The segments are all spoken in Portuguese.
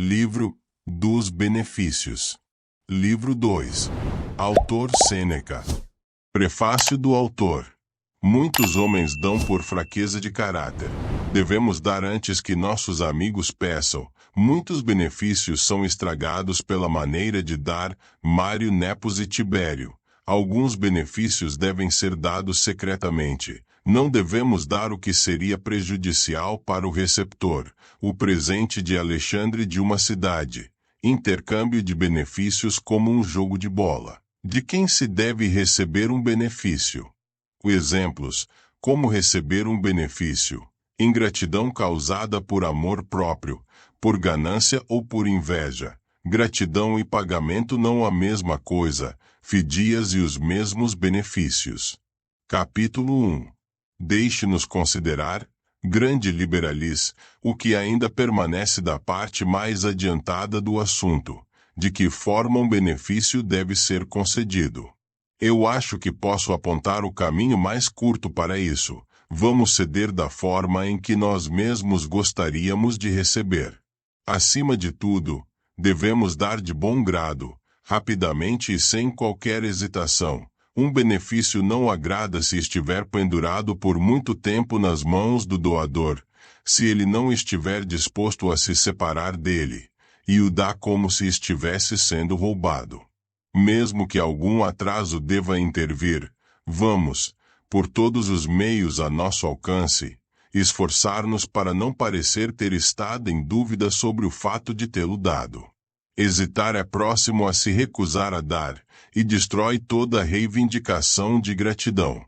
Livro dos Benefícios. Livro 2. Autor Sêneca. Prefácio do autor. Muitos homens dão por fraqueza de caráter. Devemos dar antes que nossos amigos peçam. Muitos benefícios são estragados pela maneira de dar. Mário Nepos e Tibério. Alguns benefícios devem ser dados secretamente. Não devemos dar o que seria prejudicial para o receptor. O presente de Alexandre de uma cidade. Intercâmbio de benefícios como um jogo de bola. De quem se deve receber um benefício? Exemplos: como receber um benefício. Ingratidão causada por amor próprio, por ganância ou por inveja. Gratidão e pagamento não a mesma coisa, fidias e os mesmos benefícios. Capítulo 1. Deixe-nos considerar, grande liberaliz, o que ainda permanece da parte mais adiantada do assunto, de que forma um benefício deve ser concedido. Eu acho que posso apontar o caminho mais curto para isso. Vamos ceder da forma em que nós mesmos gostaríamos de receber. Acima de tudo, devemos dar de bom grado, rapidamente e sem qualquer hesitação. Um benefício não agrada se estiver pendurado por muito tempo nas mãos do doador, se ele não estiver disposto a se separar dele, e o dá como se estivesse sendo roubado. Mesmo que algum atraso deva intervir, vamos, por todos os meios a nosso alcance, esforçar-nos para não parecer ter estado em dúvida sobre o fato de tê-lo dado. Hesitar é próximo a se recusar a dar, e destrói toda a reivindicação de gratidão.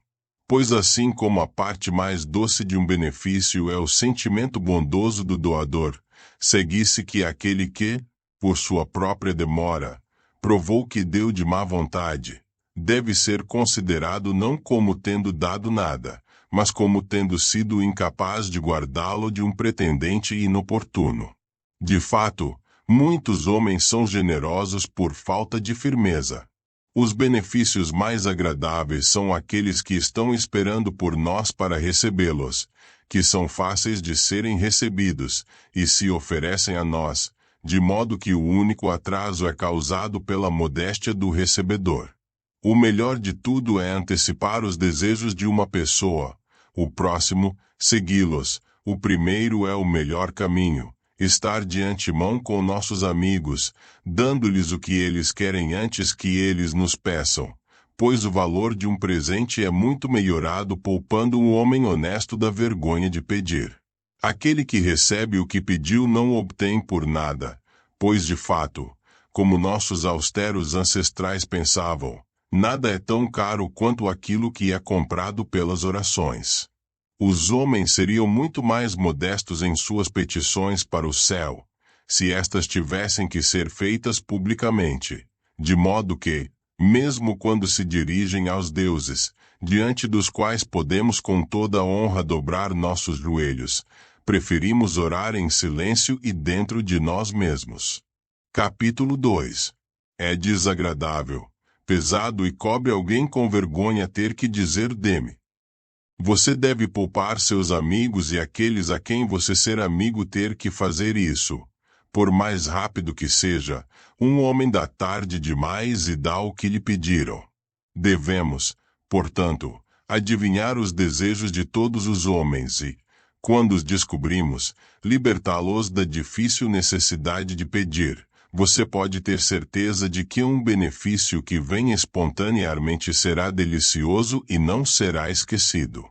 Pois assim como a parte mais doce de um benefício é o sentimento bondoso do doador, segue-se que aquele que, por sua própria demora, provou que deu de má vontade, deve ser considerado não como tendo dado nada, mas como tendo sido incapaz de guardá-lo de um pretendente inoportuno. De fato, muitos homens são generosos por falta de firmeza. Os benefícios mais agradáveis são aqueles que estão esperando por nós para recebê-los, que são fáceis de serem recebidos, e se oferecem a nós, de modo que o único atraso é causado pela modéstia do recebedor. O melhor de tudo é antecipar os desejos de uma pessoa, o próximo, segui-los. O primeiro é o melhor caminho. Estar de antemão com nossos amigos, dando-lhes o que eles querem antes que eles nos peçam, pois o valor de um presente é muito melhorado poupando um homem honesto da vergonha de pedir. Aquele que recebe o que pediu não obtém por nada, pois de fato, como nossos austeros ancestrais pensavam, nada é tão caro quanto aquilo que é comprado pelas orações. Os homens seriam muito mais modestos em suas petições para o céu, se estas tivessem que ser feitas publicamente, de modo que, mesmo quando se dirigem aos deuses, diante dos quais podemos com toda a honra dobrar nossos joelhos, preferimos orar em silêncio e dentro de nós mesmos. Capítulo 2. É desagradável, pesado e cobre alguém com vergonha ter que dizer dê-me. Você deve poupar seus amigos e aqueles a quem você ser amigo ter que fazer isso. Por mais rápido que seja, um homem dá tarde demais e dá o que lhe pediram. Devemos, portanto, adivinhar os desejos de todos os homens e, quando os descobrimos, libertá-los da difícil necessidade de pedir. Você pode ter certeza de que um benefício que vem espontaneamente será delicioso e não será esquecido.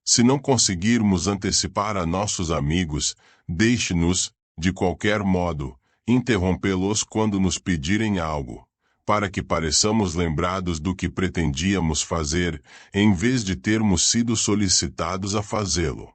Se não conseguirmos antecipar a nossos amigos, deixe-nos, de qualquer modo, interrompê-los quando nos pedirem algo, para que pareçamos lembrados do que pretendíamos fazer, em vez de termos sido solicitados a fazê-lo.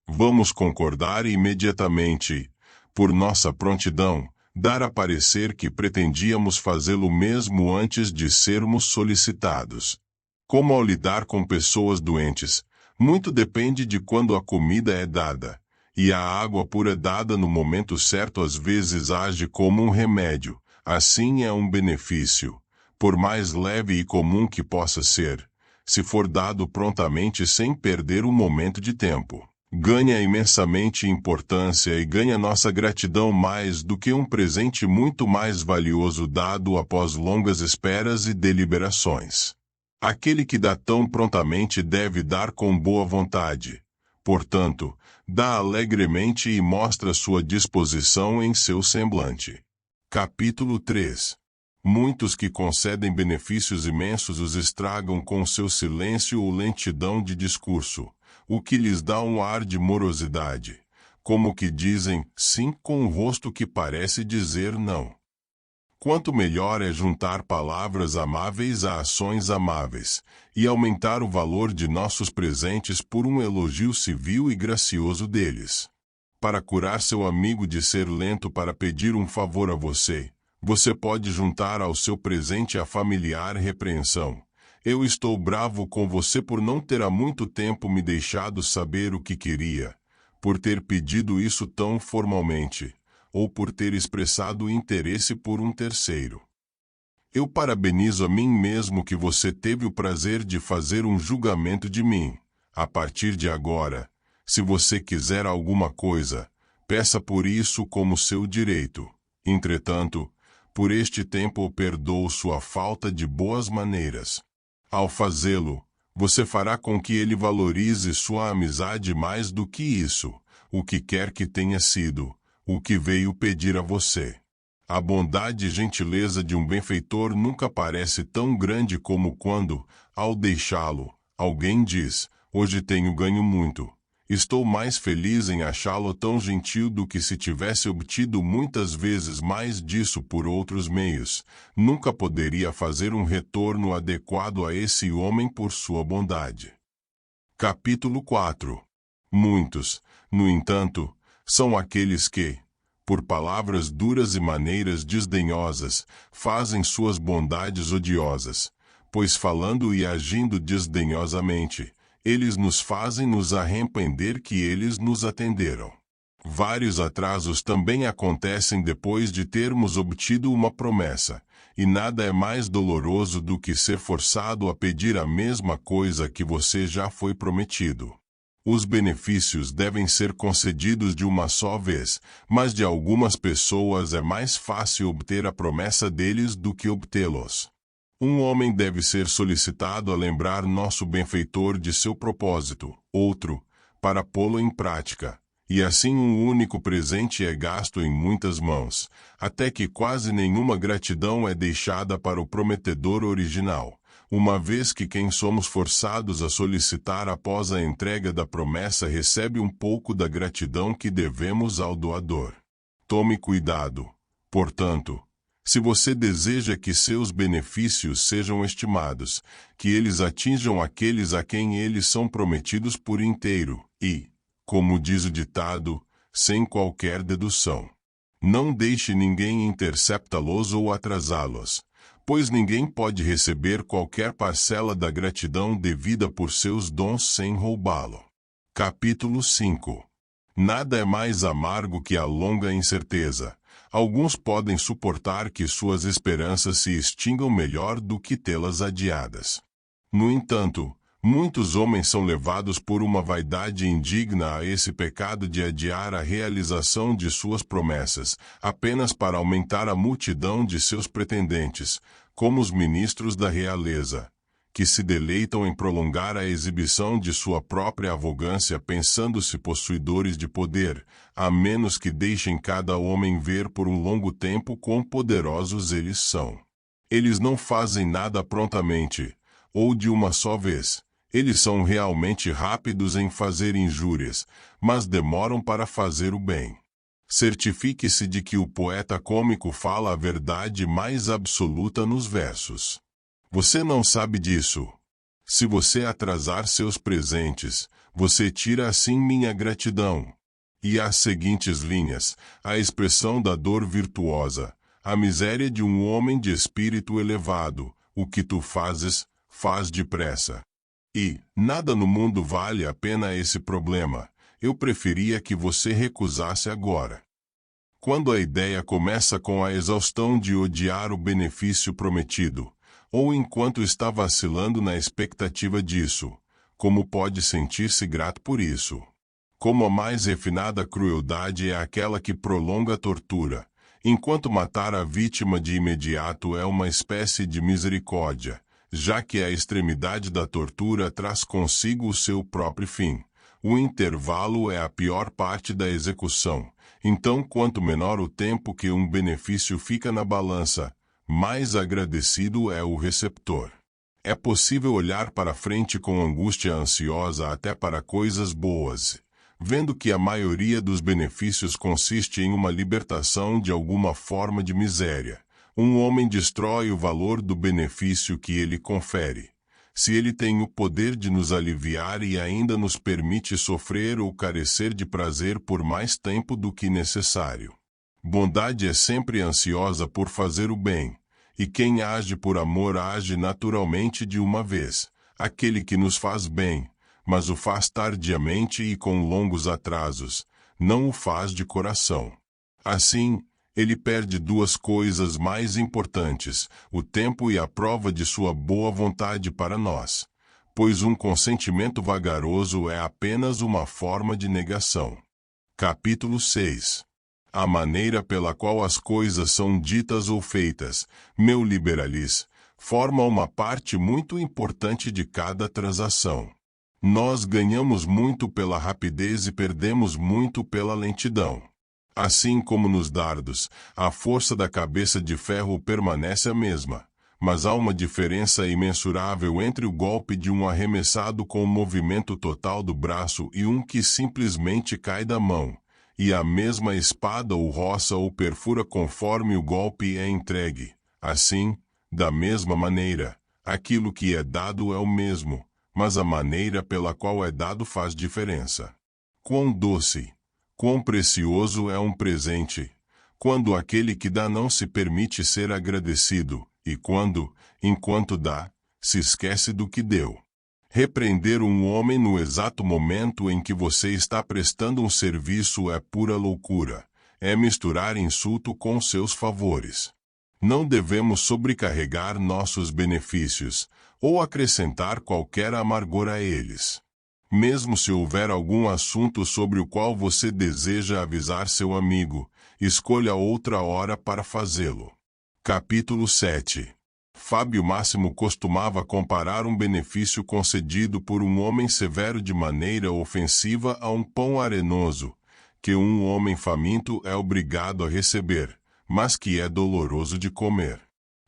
Vamos concordar imediatamente, por nossa prontidão, dar a parecer que pretendíamos fazê-lo mesmo antes de sermos solicitados. Como ao lidar com pessoas doentes, muito depende de quando a comida é dada, e a água pura dada no momento certo às vezes age como um remédio. Assim é um benefício, por mais leve e comum que possa ser, se for dado prontamente sem perder um momento de tempo. Ganha imensamente importância e ganha nossa gratidão mais do que um presente muito mais valioso dado após longas esperas e deliberações. Aquele que dá tão prontamente deve dar com boa vontade. Portanto, dá alegremente e mostra sua disposição em seu semblante. Capítulo 3. Muitos que concedem benefícios imensos os estragam com seu silêncio ou lentidão de discurso, o que lhes dá um ar de morosidade, como que dizem sim com um rosto que parece dizer não. Quanto melhor é juntar palavras amáveis a ações amáveis, e aumentar o valor de nossos presentes por um elogio civil e gracioso deles. Para curar seu amigo de ser lento para pedir um favor a você, você pode juntar ao seu presente a familiar repreensão. Eu estou bravo com você por não ter há muito tempo me deixado saber o que queria, por ter pedido isso tão formalmente, ou por ter expressado interesse por um terceiro. Eu parabenizo a mim mesmo que você teve o prazer de fazer um julgamento de mim. A partir de agora, se você quiser alguma coisa, peça por isso como seu direito. Entretanto, por este tempo perdoo sua falta de boas maneiras. Ao fazê-lo, você fará com que ele valorize sua amizade mais do que isso, o que quer que tenha sido, o que veio pedir a você. A bondade e gentileza de um benfeitor nunca parece tão grande como quando, ao deixá-lo, alguém diz, hoje tenho ganho muito. Estou mais feliz em achá-lo tão gentil do que se tivesse obtido muitas vezes mais disso por outros meios. Nunca poderia fazer um retorno adequado a esse homem por sua bondade. Capítulo 4. Muitos, no entanto, são aqueles que, por palavras duras e maneiras desdenhosas, fazem suas bondades odiosas, pois falando e agindo desdenhosamente, eles nos fazem nos arrepender que eles nos atenderam. Vários atrasos também acontecem depois de termos obtido uma promessa, e nada é mais doloroso do que ser forçado a pedir a mesma coisa que você já foi prometido. Os benefícios devem ser concedidos de uma só vez, mas de algumas pessoas é mais fácil obter a promessa deles do que obtê-los. Um homem deve ser solicitado a lembrar nosso benfeitor de seu propósito, outro, para pô-lo em prática, e assim um único presente é gasto em muitas mãos, até que quase nenhuma gratidão é deixada para o prometedor original, uma vez que quem somos forçados a solicitar após a entrega da promessa recebe um pouco da gratidão que devemos ao doador. Tome cuidado, portanto, se você deseja que seus benefícios sejam estimados, que eles atinjam aqueles a quem eles são prometidos por inteiro, e, como diz o ditado, sem qualquer dedução. Não deixe ninguém interceptá-los ou atrasá-los, pois ninguém pode receber qualquer parcela da gratidão devida por seus dons sem roubá-lo. Capítulo 5. Nada é mais amargo que a longa incerteza. Alguns podem suportar que suas esperanças se extingam melhor do que tê-las adiadas. No entanto, muitos homens são levados por uma vaidade indigna a esse pecado de adiar a realização de suas promessas, apenas para aumentar a multidão de seus pretendentes, como os ministros da realeza, que se deleitam em prolongar a exibição de sua própria arrogância pensando-se possuidores de poder, a menos que deixem cada homem ver por um longo tempo quão poderosos eles são. Eles não fazem nada prontamente, ou de uma só vez. Eles são realmente rápidos em fazer injúrias, mas demoram para fazer o bem. Certifique-se de que o poeta cômico fala a verdade mais absoluta nos versos. Você não sabe disso. Se você atrasar seus presentes, você tira assim minha gratidão. E as seguintes linhas, a expressão da dor virtuosa, a miséria de um homem de espírito elevado, o que tu fazes, faz depressa. E, nada no mundo vale a pena esse problema, eu preferia que você recusasse agora. Quando a ideia começa com a exaustão de odiar o benefício prometido, ou enquanto está vacilando na expectativa disso, como pode sentir-se grato por isso? Como a mais refinada crueldade é aquela que prolonga a tortura, enquanto matar a vítima de imediato é uma espécie de misericórdia, já que a extremidade da tortura traz consigo o seu próprio fim. O intervalo é a pior parte da execução, então quanto menor o tempo que um benefício fica na balança, mais agradecido é o receptor. É possível olhar para frente com angústia ansiosa até para coisas boas, vendo que a maioria dos benefícios consiste em uma libertação de alguma forma de miséria. Um homem destrói o valor do benefício que ele confere. Se ele tem o poder de nos aliviar e ainda nos permite sofrer ou carecer de prazer por mais tempo do que necessário. Bondade é sempre ansiosa por fazer o bem, e quem age por amor age naturalmente de uma vez. Aquele que nos faz bem, mas o faz tardiamente e com longos atrasos, não o faz de coração. Assim, ele perde duas coisas mais importantes, o tempo e a prova de sua boa vontade para nós, pois um consentimento vagaroso é apenas uma forma de negação. Capítulo 6. A maneira pela qual as coisas são ditas ou feitas, meu liberalis, forma uma parte muito importante de cada transação. Nós ganhamos muito pela rapidez e perdemos muito pela lentidão. Assim como nos dardos, a força da cabeça de ferro permanece a mesma, mas há uma diferença imensurável entre o golpe de um arremessado com o movimento total do braço e um que simplesmente cai da mão, e a mesma espada o roça ou perfura conforme o golpe é entregue. Assim, da mesma maneira, aquilo que é dado é o mesmo, mas a maneira pela qual é dado faz diferença. Quão doce, quão precioso é um presente, quando aquele que dá não se permite ser agradecido, e quando, enquanto dá, se esquece do que deu. Repreender um homem no exato momento em que você está prestando um serviço é pura loucura, é misturar insulto com seus favores. Não devemos sobrecarregar nossos benefícios, ou acrescentar qualquer amargor a eles. Mesmo se houver algum assunto sobre o qual você deseja avisar seu amigo, escolha outra hora para fazê-lo. Capítulo 7. Fábio Máximo costumava comparar um benefício concedido por um homem severo de maneira ofensiva a um pão arenoso, que um homem faminto é obrigado a receber, mas que é doloroso de comer.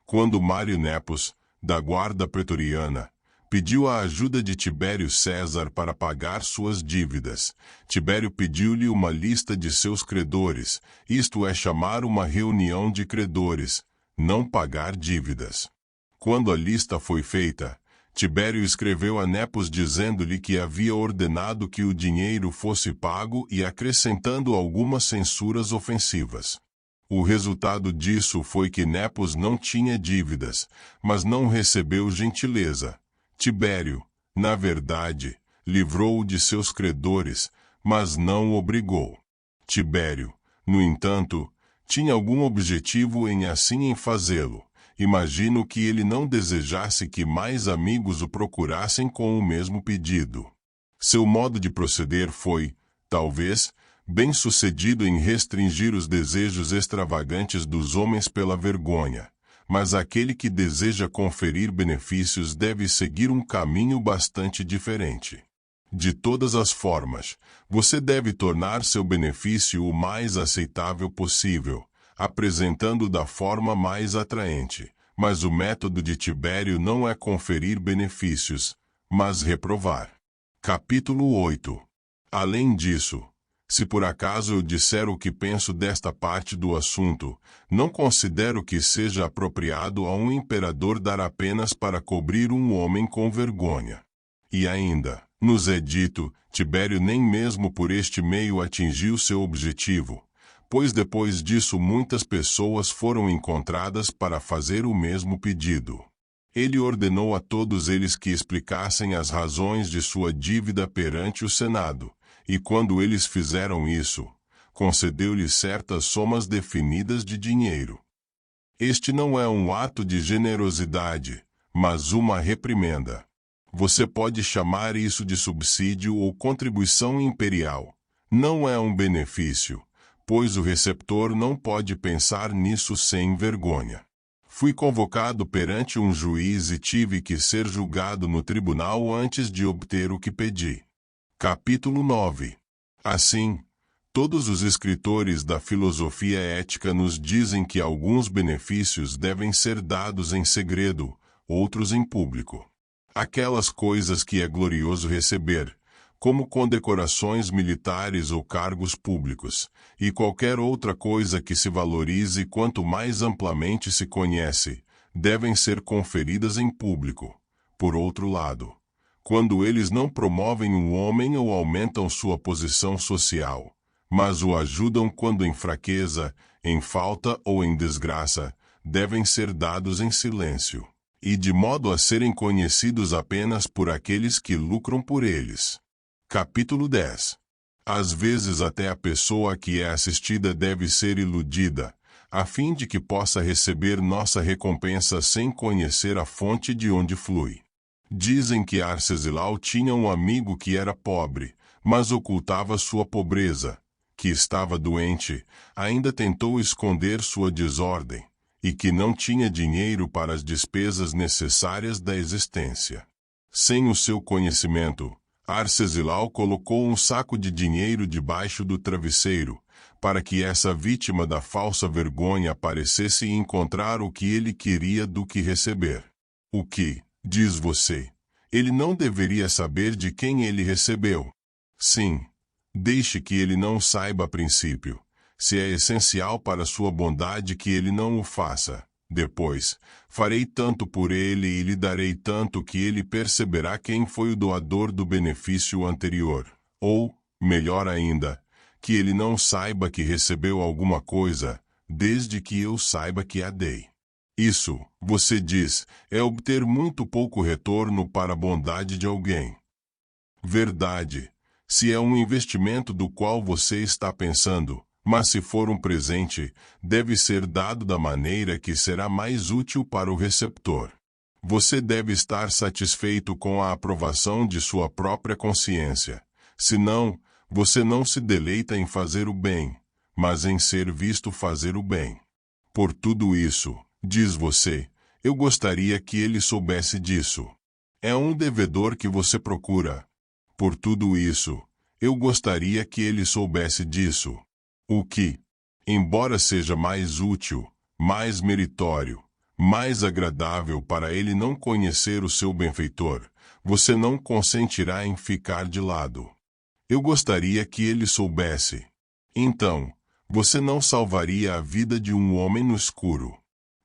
Quando Mário Nepos, da guarda pretoriana, pediu a ajuda de Tibério César para pagar suas dívidas, Tibério pediu-lhe uma lista de seus credores, isto é chamar uma reunião de credores, não pagar dívidas. Quando a lista foi feita, Tibério escreveu a Nepos dizendo-lhe que havia ordenado que o dinheiro fosse pago e acrescentando algumas censuras ofensivas. O resultado disso foi que Nepos não tinha dívidas, mas não recebeu gentileza. Tibério, na verdade, livrou-o de seus credores, mas não o obrigou. Tibério, no entanto, tinha algum objetivo em fazê-lo. Imagino que ele não desejasse que mais amigos o procurassem com o mesmo pedido. Seu modo de proceder foi, talvez, bem-sucedido em restringir os desejos extravagantes dos homens pela vergonha. Mas aquele que deseja conferir benefícios deve seguir um caminho bastante diferente. De todas as formas, você deve tornar seu benefício o mais aceitável possível, apresentando da forma mais atraente. Mas o método de Tibério não é conferir benefícios, mas reprovar. Capítulo 8. Além disso, se por acaso eu disser o que penso desta parte do assunto, não considero que seja apropriado a um imperador dar apenas para cobrir um homem com vergonha. E ainda, nos é dito, Tibério nem mesmo por este meio atingiu seu objetivo, pois depois disso muitas pessoas foram encontradas para fazer o mesmo pedido. Ele ordenou a todos eles que explicassem as razões de sua dívida perante o Senado, e quando eles fizeram isso, concedeu-lhes certas somas definidas de dinheiro. Este não é um ato de generosidade, mas uma reprimenda. Você pode chamar isso de subsídio ou contribuição imperial, Não é um benefício, pois o receptor não pode pensar nisso sem vergonha. Fui convocado perante um juiz e tive que ser julgado no tribunal antes de obter o que pedi. Capítulo 9. Assim, todos os escritores da filosofia ética nos dizem que alguns benefícios devem ser dados em segredo, outros em público. Aquelas coisas que é glorioso receber, como condecorações militares ou cargos públicos, e qualquer outra coisa que se valorize quanto mais amplamente se conhece, devem ser conferidas em público. Por outro lado, quando eles não promovem um homem ou aumentam sua posição social, mas o ajudam quando em fraqueza, em falta ou em desgraça, devem ser dados em silêncio, e de modo a serem conhecidos apenas por aqueles que lucram por eles. Capítulo 10. Às vezes até a pessoa que é assistida deve ser iludida, a fim de que possa receber nossa recompensa sem conhecer a fonte de onde flui. Dizem que Arcesilau tinha um amigo que era pobre, mas ocultava sua pobreza, que estava doente, ainda tentou esconder sua desordem, e que não tinha dinheiro para as despesas necessárias da existência. Sem o seu conhecimento, Arcesilau colocou um saco de dinheiro debaixo do travesseiro, para que essa vítima da falsa vergonha aparecesse e encontrar o que ele queria do que receber. O que, diz você, ele não deveria saber de quem ele recebeu? Sim. Deixe que ele não saiba a princípio. Se é essencial para sua bondade que ele não o faça. Depois, farei tanto por ele e lhe darei tanto que ele perceberá quem foi o doador do benefício anterior. Ou, melhor ainda, que ele não saiba que recebeu alguma coisa, desde que eu saiba que a dei. Isso, você diz, é obter muito pouco retorno para a bondade de alguém. Verdade. Se é um investimento do qual você está pensando, mas se for um presente, deve ser dado da maneira que será mais útil para o receptor. Você deve estar satisfeito com a aprovação de sua própria consciência. Senão, você não se deleita em fazer o bem, mas em ser visto fazer o bem. Por tudo isso, diz você, eu gostaria que ele soubesse disso. É um devedor que você procura. Por tudo isso, eu gostaria que ele soubesse disso. O que, embora seja mais útil, mais meritório, mais agradável para ele não conhecer o seu benfeitor, você não consentirá em ficar de lado. Eu gostaria que ele soubesse. Então, você não salvaria a vida de um homem no escuro.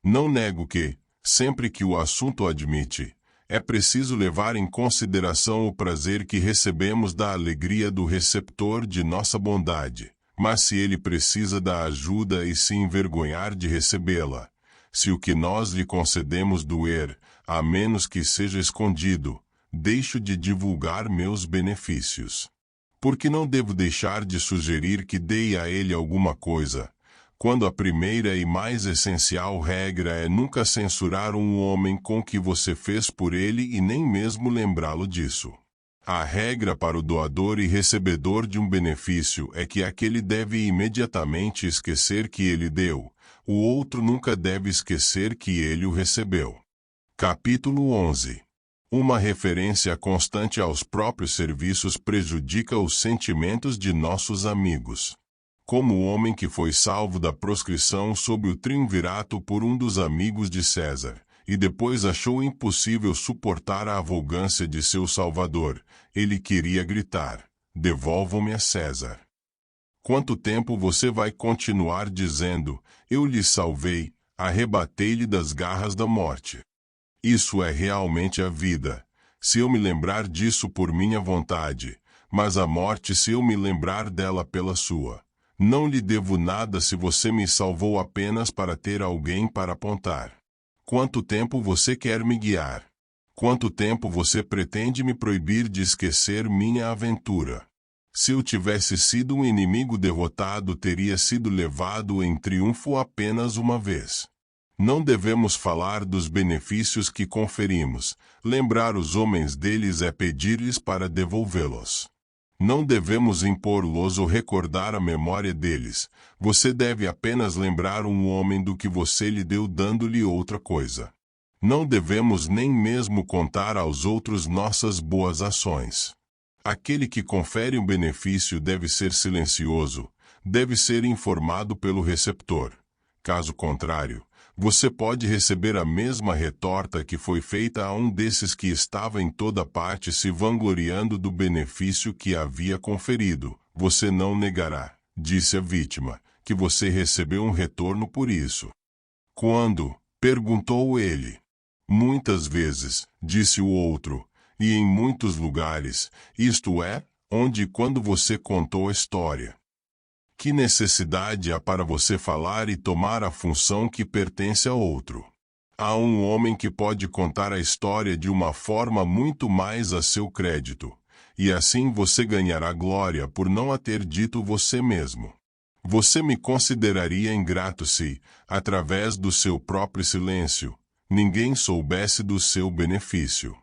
Não nego que, sempre que o assunto admite, é preciso levar em consideração o prazer que recebemos da alegria do receptor de nossa bondade, mas se ele precisa da ajuda e se envergonhar de recebê-la, se o que nós lhe concedemos doer, a menos que seja escondido, deixo de divulgar meus benefícios. Porque não devo deixar de sugerir que dei a ele alguma coisa, quando a primeira e mais essencial regra é nunca censurar um homem com o que você fez por ele e nem mesmo lembrá-lo disso. A regra para o doador e recebedor de um benefício é que aquele deve imediatamente esquecer que ele deu, o outro nunca deve esquecer que ele o recebeu. Capítulo 11. Uma referência constante aos próprios serviços prejudica os sentimentos de nossos amigos. Como o homem que foi salvo da proscrição sob o triunvirato por um dos amigos de César, e depois achou impossível suportar a arrogância de seu salvador, ele queria gritar, devolvam-me a César. Quanto tempo você vai continuar dizendo, eu lhe salvei, arrebatei-lhe das garras da morte? Isso é realmente a vida, se eu me lembrar disso por minha vontade, mas a morte se eu me lembrar dela pela sua. Não lhe devo nada se você me salvou apenas para ter alguém para apontar. Quanto tempo você quer me guiar? Quanto tempo você pretende me proibir de esquecer minha aventura? Se eu tivesse sido um inimigo derrotado, teria sido levado em triunfo apenas uma vez. Não devemos falar dos benefícios que conferimos, lembrar os homens deles é pedir-lhes para devolvê-los. Não devemos impor-los ou recordar a memória deles. Você deve apenas lembrar um homem do que você lhe deu dando-lhe outra coisa. Não devemos nem mesmo contar aos outros nossas boas ações. Aquele que confere um benefício deve ser silencioso, deve ser informado pelo receptor. Caso contrário, você pode receber a mesma retorta que foi feita a um desses que estava em toda parte se vangloriando do benefício que havia conferido. Você não negará, disse a vítima, que você recebeu um retorno por isso. Quando? Perguntou ele. Muitas vezes, disse o outro, e em muitos lugares, isto é, onde e quando você contou a história. Que necessidade há para você falar e tomar a função que pertence a outro? Há um homem que pode contar a história de uma forma muito mais a seu crédito, e assim você ganhará glória por não a ter dito você mesmo. Você me consideraria ingrato se, através do seu próprio silêncio, ninguém soubesse do seu benefício.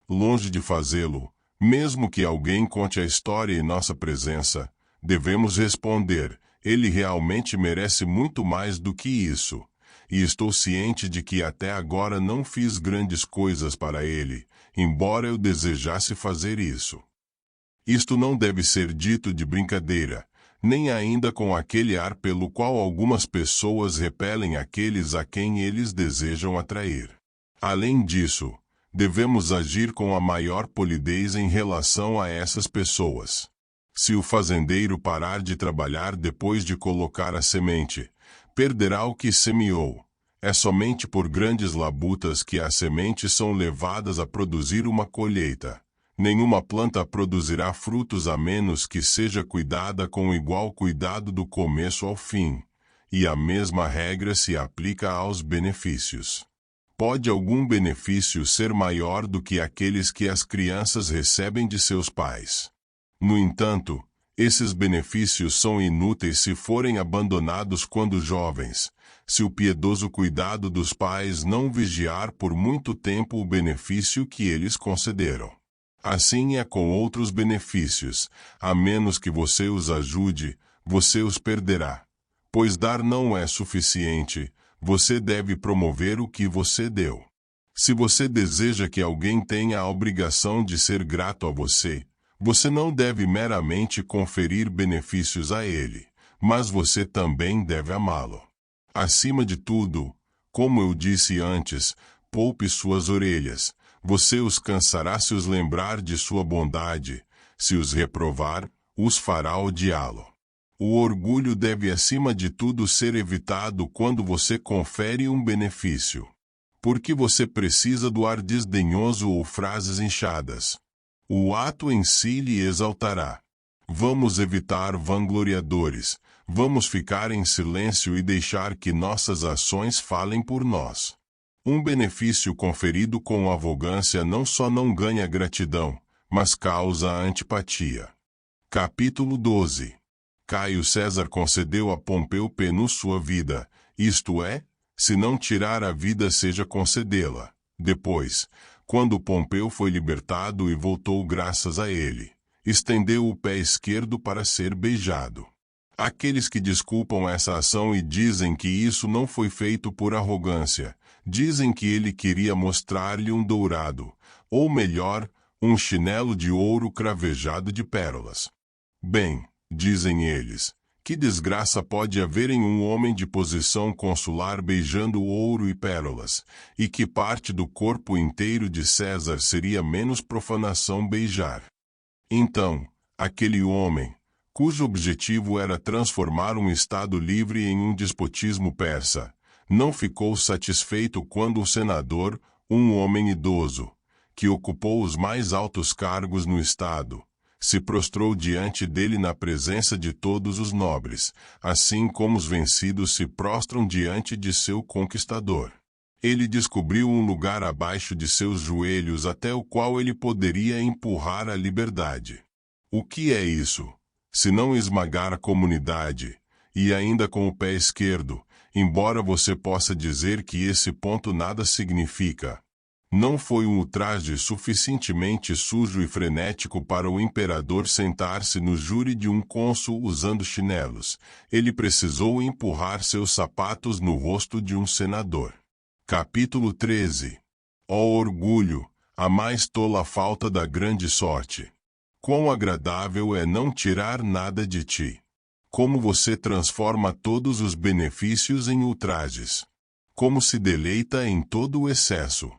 Longe de fazê-lo, mesmo que alguém conte a história em nossa presença, devemos responder, ele realmente merece muito mais do que isso, e estou ciente de que até agora não fiz grandes coisas para ele, embora eu desejasse fazer isso. Isto não deve ser dito de brincadeira, nem ainda com aquele ar pelo qual algumas pessoas repelem aqueles a quem eles desejam atrair. Além disso, devemos agir com a maior polidez em relação a essas pessoas. Se o fazendeiro parar de trabalhar depois de colocar a semente, perderá o que semeou. É somente por grandes labutas que as sementes são levadas a produzir uma colheita. Nenhuma planta produzirá frutos a menos que seja cuidada com igual cuidado do começo ao fim. E a mesma regra se aplica aos benefícios. Pode algum benefício ser maior do que aqueles que as crianças recebem de seus pais? No entanto, esses benefícios são inúteis se forem abandonados quando jovens, se o piedoso cuidado dos pais não vigiar por muito tempo o benefício que eles concederam. Assim é com outros benefícios, a menos que você os ajude, você os perderá. Pois dar não é suficiente, você deve promover o que você deu. Se você deseja que alguém tenha a obrigação de ser grato a você, você não deve meramente conferir benefícios a ele, mas você também deve amá-lo. Acima de tudo, como eu disse antes, poupe suas orelhas, você os cansará se os lembrar de sua bondade, se os reprovar, os fará odiá-lo. O orgulho deve acima de tudo ser evitado quando você confere um benefício. Porque você precisa do ar desdenhoso ou frases inchadas. O ato em si lhe exaltará. Vamos evitar vangloriadores, vamos ficar em silêncio e deixar que nossas ações falem por nós. Um benefício conferido com arrogância não só não ganha gratidão, mas causa antipatia. Capítulo 12. Caio César concedeu a Pompeu Penu sua vida, isto é, se não tirar a vida seja concedê-la. Depois, quando Pompeu foi libertado e voltou graças a ele, estendeu o pé esquerdo para ser beijado. Aqueles que desculpam essa ação e dizem que isso não foi feito por arrogância, dizem que ele queria mostrar-lhe um dourado, ou melhor, um chinelo de ouro cravejado de pérolas. Bem, dizem eles, que desgraça pode haver em um homem de posição consular beijando ouro e pérolas, e que parte do corpo inteiro de César seria menos profanação beijar. Então, aquele homem, cujo objetivo era transformar um Estado livre em um despotismo persa, não ficou satisfeito quando o senador, um homem idoso, que ocupou os mais altos cargos no Estado, se prostrou diante dele na presença de todos os nobres, assim como os vencidos se prostram diante de seu conquistador. Ele descobriu um lugar abaixo de seus joelhos até o qual ele poderia empurrar a liberdade. O que é isso? Se não esmagar a comunidade, e ainda com o pé esquerdo, embora você possa dizer que esse ponto nada significa. Não foi um ultraje suficientemente sujo e frenético para o imperador sentar-se no júri de um cônsul usando chinelos. Ele precisou empurrar seus sapatos no rosto de um senador. Capítulo 13. Ó orgulho, a mais tola falta da grande sorte. Quão agradável é não tirar nada de ti. Como você transforma todos os benefícios em ultrajes. Como se deleita em todo o excesso.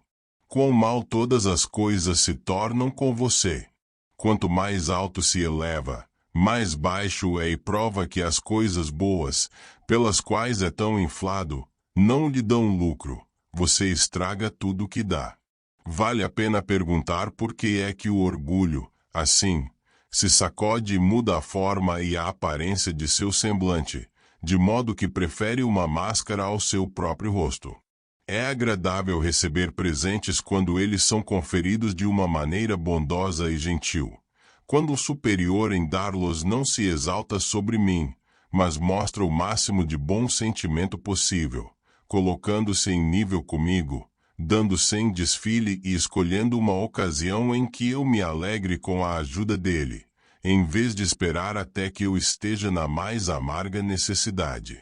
Quão mal todas as coisas se tornam com você. Quanto mais alto se eleva, mais baixo é, e prova que as coisas boas, pelas quais é tão inflado, não lhe dão lucro. Você estraga tudo que dá. Vale a pena perguntar por que é que o orgulho, assim, se sacode e muda a forma e a aparência de seu semblante, de modo que prefere uma máscara ao seu próprio rosto. É agradável receber presentes quando eles são conferidos de uma maneira bondosa e gentil. Quando o superior em dar-los não se exalta sobre mim, mas mostra o máximo de bom sentimento possível, colocando-se em nível comigo, dando sem desfile e escolhendo uma ocasião em que eu me alegre com a ajuda dele, em vez de esperar até que eu esteja na mais amarga necessidade.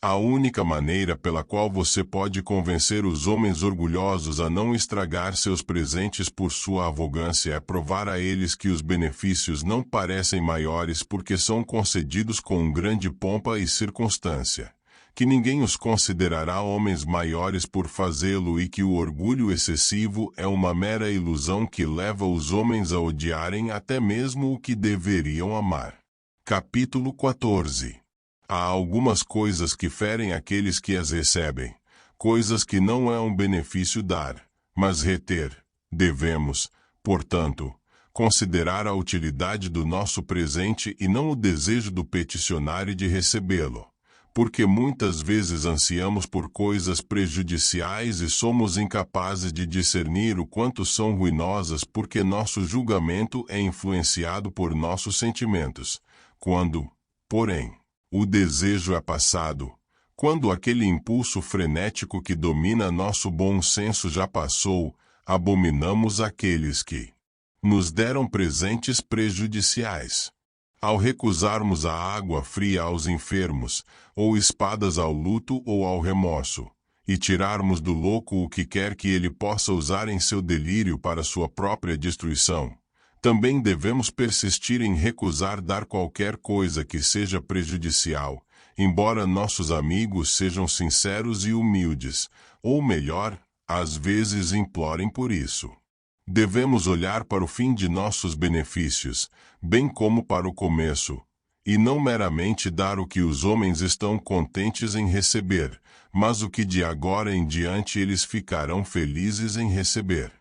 A única maneira pela qual você pode convencer os homens orgulhosos a não estragar seus presentes por sua arrogância é provar a eles que os benefícios não parecem maiores porque são concedidos com grande pompa e circunstância, que ninguém os considerará homens maiores por fazê-lo e que o orgulho excessivo é uma mera ilusão que leva os homens a odiarem até mesmo o que deveriam amar. Capítulo 14. Há algumas coisas que ferem aqueles que as recebem, coisas que não é um benefício dar, mas reter. Devemos, portanto, considerar a utilidade do nosso presente e não o desejo do peticionário de recebê-lo, porque muitas vezes ansiamos por coisas prejudiciais e somos incapazes de discernir o quanto são ruinosas porque nosso julgamento é influenciado por nossos sentimentos. Quando, porém, o desejo é passado, quando aquele impulso frenético que domina nosso bom senso já passou, abominamos aqueles que nos deram presentes prejudiciais. Ao recusarmos a água fria aos enfermos, ou espadas ao luto ou ao remorso, e tirarmos do louco o que quer que ele possa usar em seu delírio para sua própria destruição, também devemos persistir em recusar dar qualquer coisa que seja prejudicial, embora nossos amigos sejam sinceros e humildes, ou melhor, às vezes implorem por isso. Devemos olhar para o fim de nossos benefícios, bem como para o começo, e não meramente dar o que os homens estão contentes em receber, mas o que de agora em diante eles ficarão felizes em receber.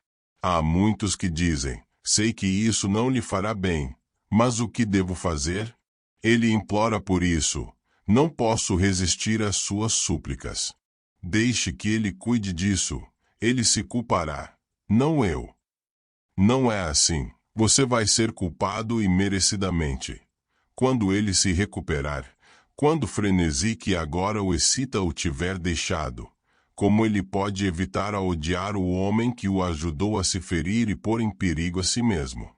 Há muitos que dizem: sei que isso não lhe fará bem, mas o que devo fazer? Ele implora por isso. Não posso resistir às suas súplicas. Deixe que ele cuide disso. Ele se culpará, não eu. Não é assim. Você vai ser culpado e merecidamente. Quando ele se recuperar, quando o frenesi que agora o excita o tiver deixado, como ele pode evitar a odiar o homem que o ajudou a se ferir e pôr em perigo a si mesmo?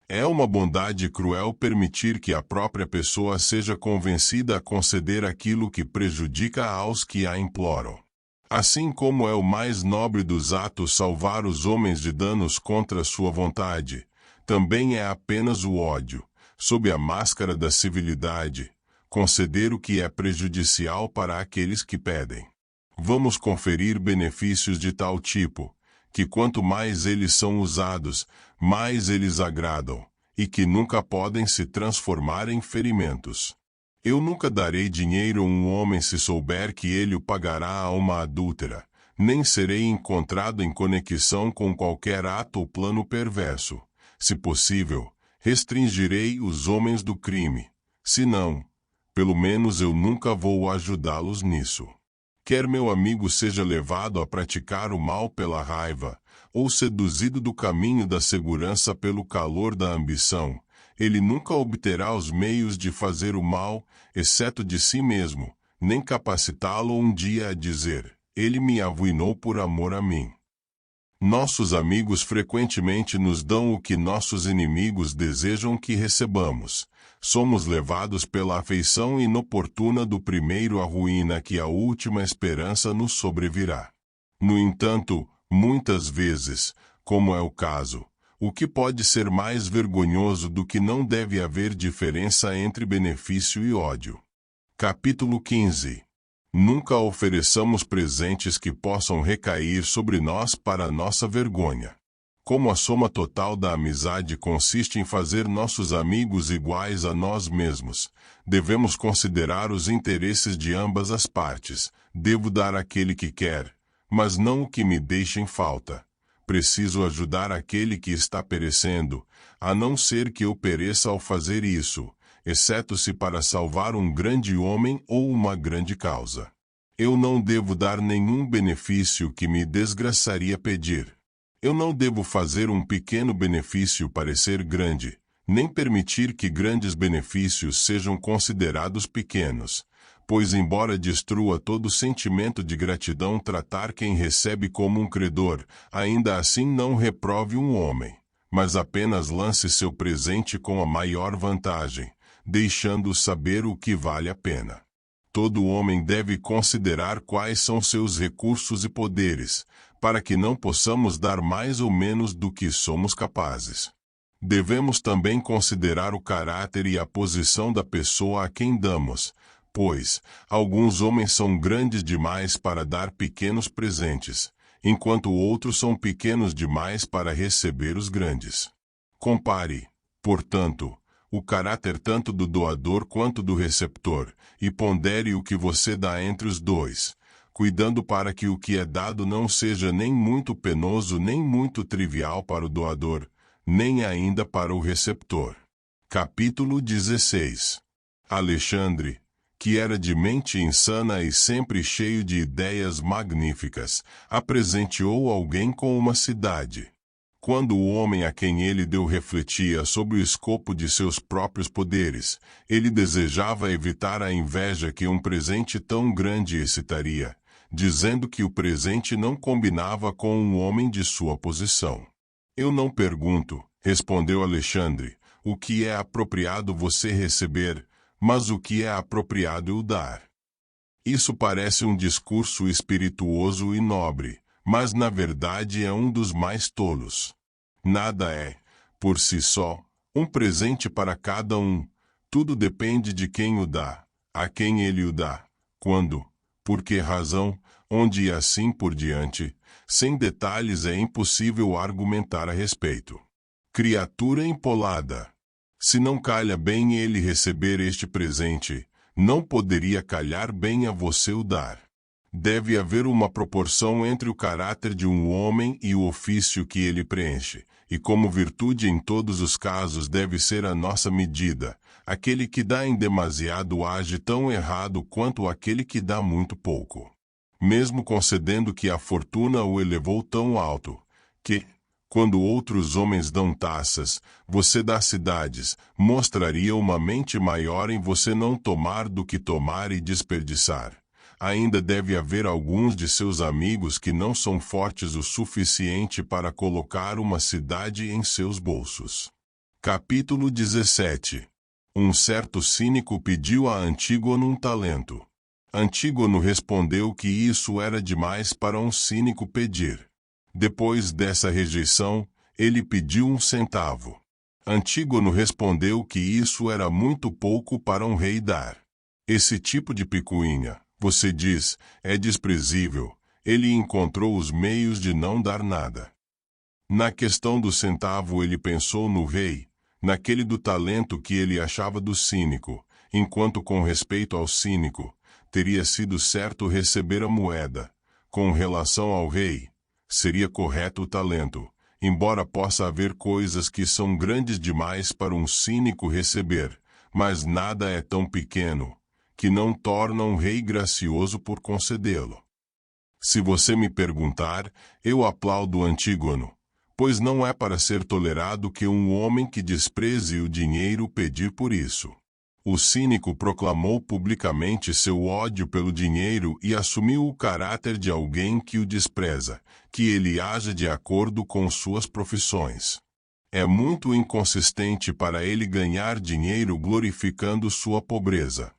É uma bondade cruel permitir que a própria pessoa seja convencida a conceder aquilo que prejudica aos que a imploram. Assim como é o mais nobre dos atos salvar os homens de danos contra sua vontade, também é apenas o ódio, sob a máscara da civilidade, conceder o que é prejudicial para aqueles que pedem. Vamos conferir benefícios de tal tipo, que quanto mais eles são usados, mais eles agradam, e que nunca podem se transformar em ferimentos. Eu nunca darei dinheiro a um homem se souber que ele o pagará a uma adúltera, nem serei encontrado em conexão com qualquer ato ou plano perverso. Se possível, restringirei os homens do crime. Se não, pelo menos eu nunca vou ajudá-los nisso. Quer meu amigo seja levado a praticar o mal pela raiva, ou seduzido do caminho da segurança pelo calor da ambição, ele nunca obterá os meios de fazer o mal, exceto de si mesmo, nem capacitá-lo um dia a dizer: ele me arruinou por amor a mim. Nossos amigos frequentemente nos dão o que nossos inimigos desejam que recebamos. Somos levados pela afeição inoportuna do primeiro à ruína que a última esperança nos sobrevirá. No entanto, muitas vezes, como é o caso, o que pode ser mais vergonhoso do que não deve haver diferença entre benefício e ódio. Capítulo 15. Nunca ofereçamos presentes que possam recair sobre nós para nossa vergonha. Como a soma total da amizade consiste em fazer nossos amigos iguais a nós mesmos, devemos considerar os interesses de ambas as partes. Devo dar àquele que quer, mas não o que me deixa em falta. Preciso ajudar aquele que está perecendo, a não ser que eu pereça ao fazer isso, exceto se para salvar um grande homem ou uma grande causa. Eu não devo dar nenhum benefício que me desgraçaria pedir. Eu não devo fazer um pequeno benefício parecer grande, nem permitir que grandes benefícios sejam considerados pequenos, pois embora destrua todo sentimento de gratidão tratar quem recebe como um credor, ainda assim não reprove um homem, mas apenas lance seu presente com a maior vantagem, deixando-o saber o que vale a pena. Todo homem deve considerar quais são seus recursos e poderes, para que não possamos dar mais ou menos do que somos capazes. Devemos também considerar o caráter e a posição da pessoa a quem damos, pois alguns homens são grandes demais para dar pequenos presentes, enquanto outros são pequenos demais para receber os grandes. Compare, portanto, o caráter tanto do doador quanto do receptor, e pondere o que você dá entre os dois, cuidando para que o que é dado não seja nem muito penoso nem muito trivial para o doador, nem ainda para o receptor. Capítulo 16. Alexandre, que era de mente insana e sempre cheio de ideias magníficas, apresenteou alguém com uma cidade. Quando o homem a quem ele deu refletia sobre o escopo de seus próprios poderes, ele desejava evitar a inveja que um presente tão grande excitaria, dizendo que o presente não combinava com um homem de sua posição. Eu não pergunto, respondeu Alexandre, o que é apropriado você receber, mas o que é apropriado eu dar. Isso parece um discurso espirituoso e nobre, mas na verdade é um dos mais tolos. Nada é, por si só, um presente para cada um. Tudo depende de quem o dá, a quem ele o dá, quando, por que razão, onde e assim por diante. Sem detalhes é impossível argumentar a respeito. Criatura empolada. Se não calha bem ele receber este presente, não poderia calhar bem a você o dar. Deve haver uma proporção entre o caráter de um homem e o ofício que ele preenche, e como virtude em todos os casos deve ser a nossa medida. Aquele que dá em demasiado age tão errado quanto aquele que dá muito pouco. Mesmo concedendo que a fortuna o elevou tão alto, que, quando outros homens dão taças, você dá cidades, mostraria uma mente maior em você não tomar do que tomar e desperdiçar. Ainda deve haver alguns de seus amigos que não são fortes o suficiente para colocar uma cidade em seus bolsos. Capítulo 17. Um certo cínico pediu a Antígono um talento. Antígono respondeu que isso era demais para um cínico pedir. Depois dessa rejeição, ele pediu 1 centavo. Antígono respondeu que isso era muito pouco para um rei dar. Esse tipo de picuinha, você diz, é desprezível. Ele encontrou os meios de não dar nada. Na questão do centavo ele pensou no rei, naquele do talento que ele achava do cínico, enquanto com respeito ao cínico, teria sido certo receber a moeda. Com relação ao rei, seria correto o talento, embora possa haver coisas que são grandes demais para um cínico receber, mas nada é tão pequeno, que não torna um rei gracioso por concedê-lo. Se você me perguntar, eu aplaudo Antígono, pois não é para ser tolerado que um homem que despreze o dinheiro pedir por isso. O cínico proclamou publicamente seu ódio pelo dinheiro e assumiu o caráter de alguém que o despreza, que ele haja de acordo com suas profissões. É muito inconsistente para ele ganhar dinheiro glorificando sua pobreza.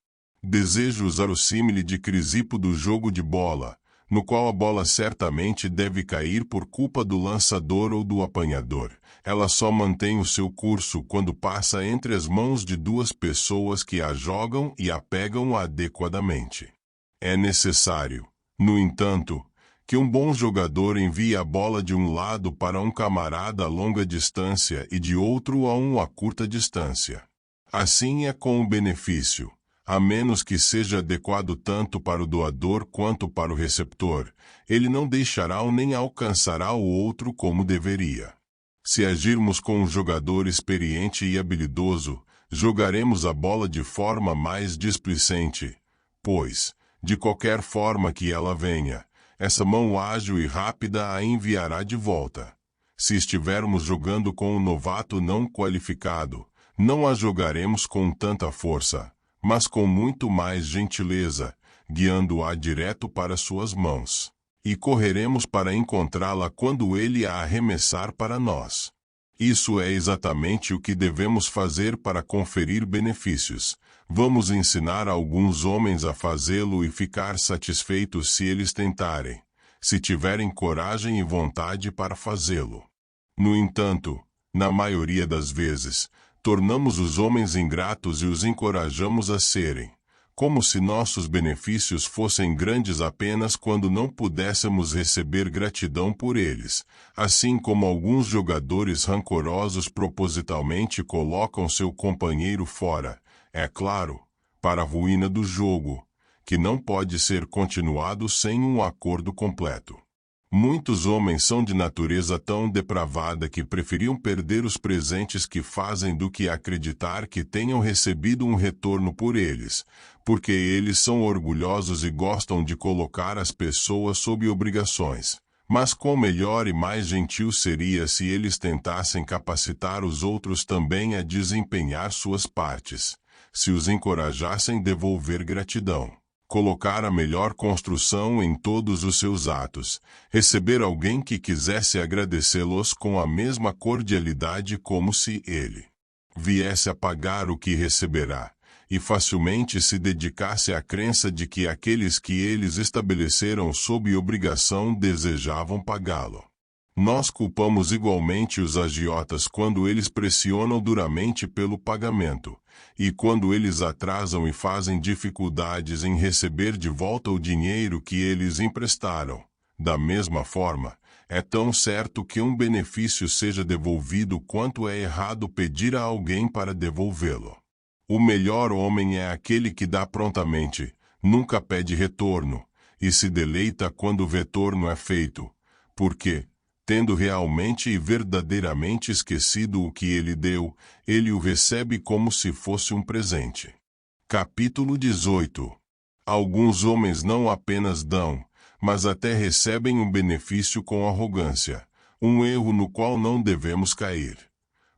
Desejo usar o símile de Crisipo do jogo de bola, no qual a bola certamente deve cair por culpa do lançador ou do apanhador. Ela só mantém o seu curso quando passa entre as mãos de duas pessoas que a jogam e a pegam adequadamente. É necessário, no entanto, que um bom jogador envie a bola de um lado para um camarada a longa distância e de outro a um a curta distância. Assim é com o benefício. A menos que seja adequado tanto para o doador quanto para o receptor, ele não deixará ou nem alcançará o outro como deveria. Se agirmos com um jogador experiente e habilidoso, jogaremos a bola de forma mais displicente, pois, de qualquer forma que ela venha, essa mão ágil e rápida a enviará de volta. Se estivermos jogando com um novato não qualificado, não a jogaremos com tanta força, mas com muito mais gentileza, guiando-a direto para suas mãos. E correremos para encontrá-la quando ele a arremessar para nós. Isso é exatamente o que devemos fazer para conferir benefícios. Vamos ensinar alguns homens a fazê-lo e ficar satisfeitos se eles tentarem, se tiverem coragem e vontade para fazê-lo. No entanto, na maioria das vezes, tornamos os homens ingratos e os encorajamos a serem, como se nossos benefícios fossem grandes apenas quando não pudéssemos receber gratidão por eles, assim como alguns jogadores rancorosos propositalmente colocam seu companheiro fora, é claro, para a ruína do jogo, que não pode ser continuado sem um acordo completo. Muitos homens são de natureza tão depravada que preferiam perder os presentes que fazem do que acreditar que tenham recebido um retorno por eles, porque eles são orgulhosos e gostam de colocar as pessoas sob obrigações. Mas quão melhor e mais gentil seria se eles tentassem capacitar os outros também a desempenhar suas partes, se os encorajassem a devolver gratidão. Colocar a melhor construção em todos os seus atos, receber alguém que quisesse agradecê-los com a mesma cordialidade como se ele viesse a pagar o que receberá, e facilmente se dedicasse à crença de que aqueles que eles estabeleceram sob obrigação desejavam pagá-lo. Nós culpamos igualmente os agiotas quando eles pressionam duramente pelo pagamento, e quando eles atrasam e fazem dificuldades em receber de volta o dinheiro que eles emprestaram. Da mesma forma, é tão certo que um benefício seja devolvido quanto é errado pedir a alguém para devolvê-lo. O melhor homem é aquele que dá prontamente, nunca pede retorno, e se deleita quando o retorno é feito, porque, tendo realmente e verdadeiramente esquecido o que ele deu, ele o recebe como se fosse um presente. Capítulo 18. Alguns homens não apenas dão, mas até recebem um benefício com arrogância, um erro no qual não devemos cair.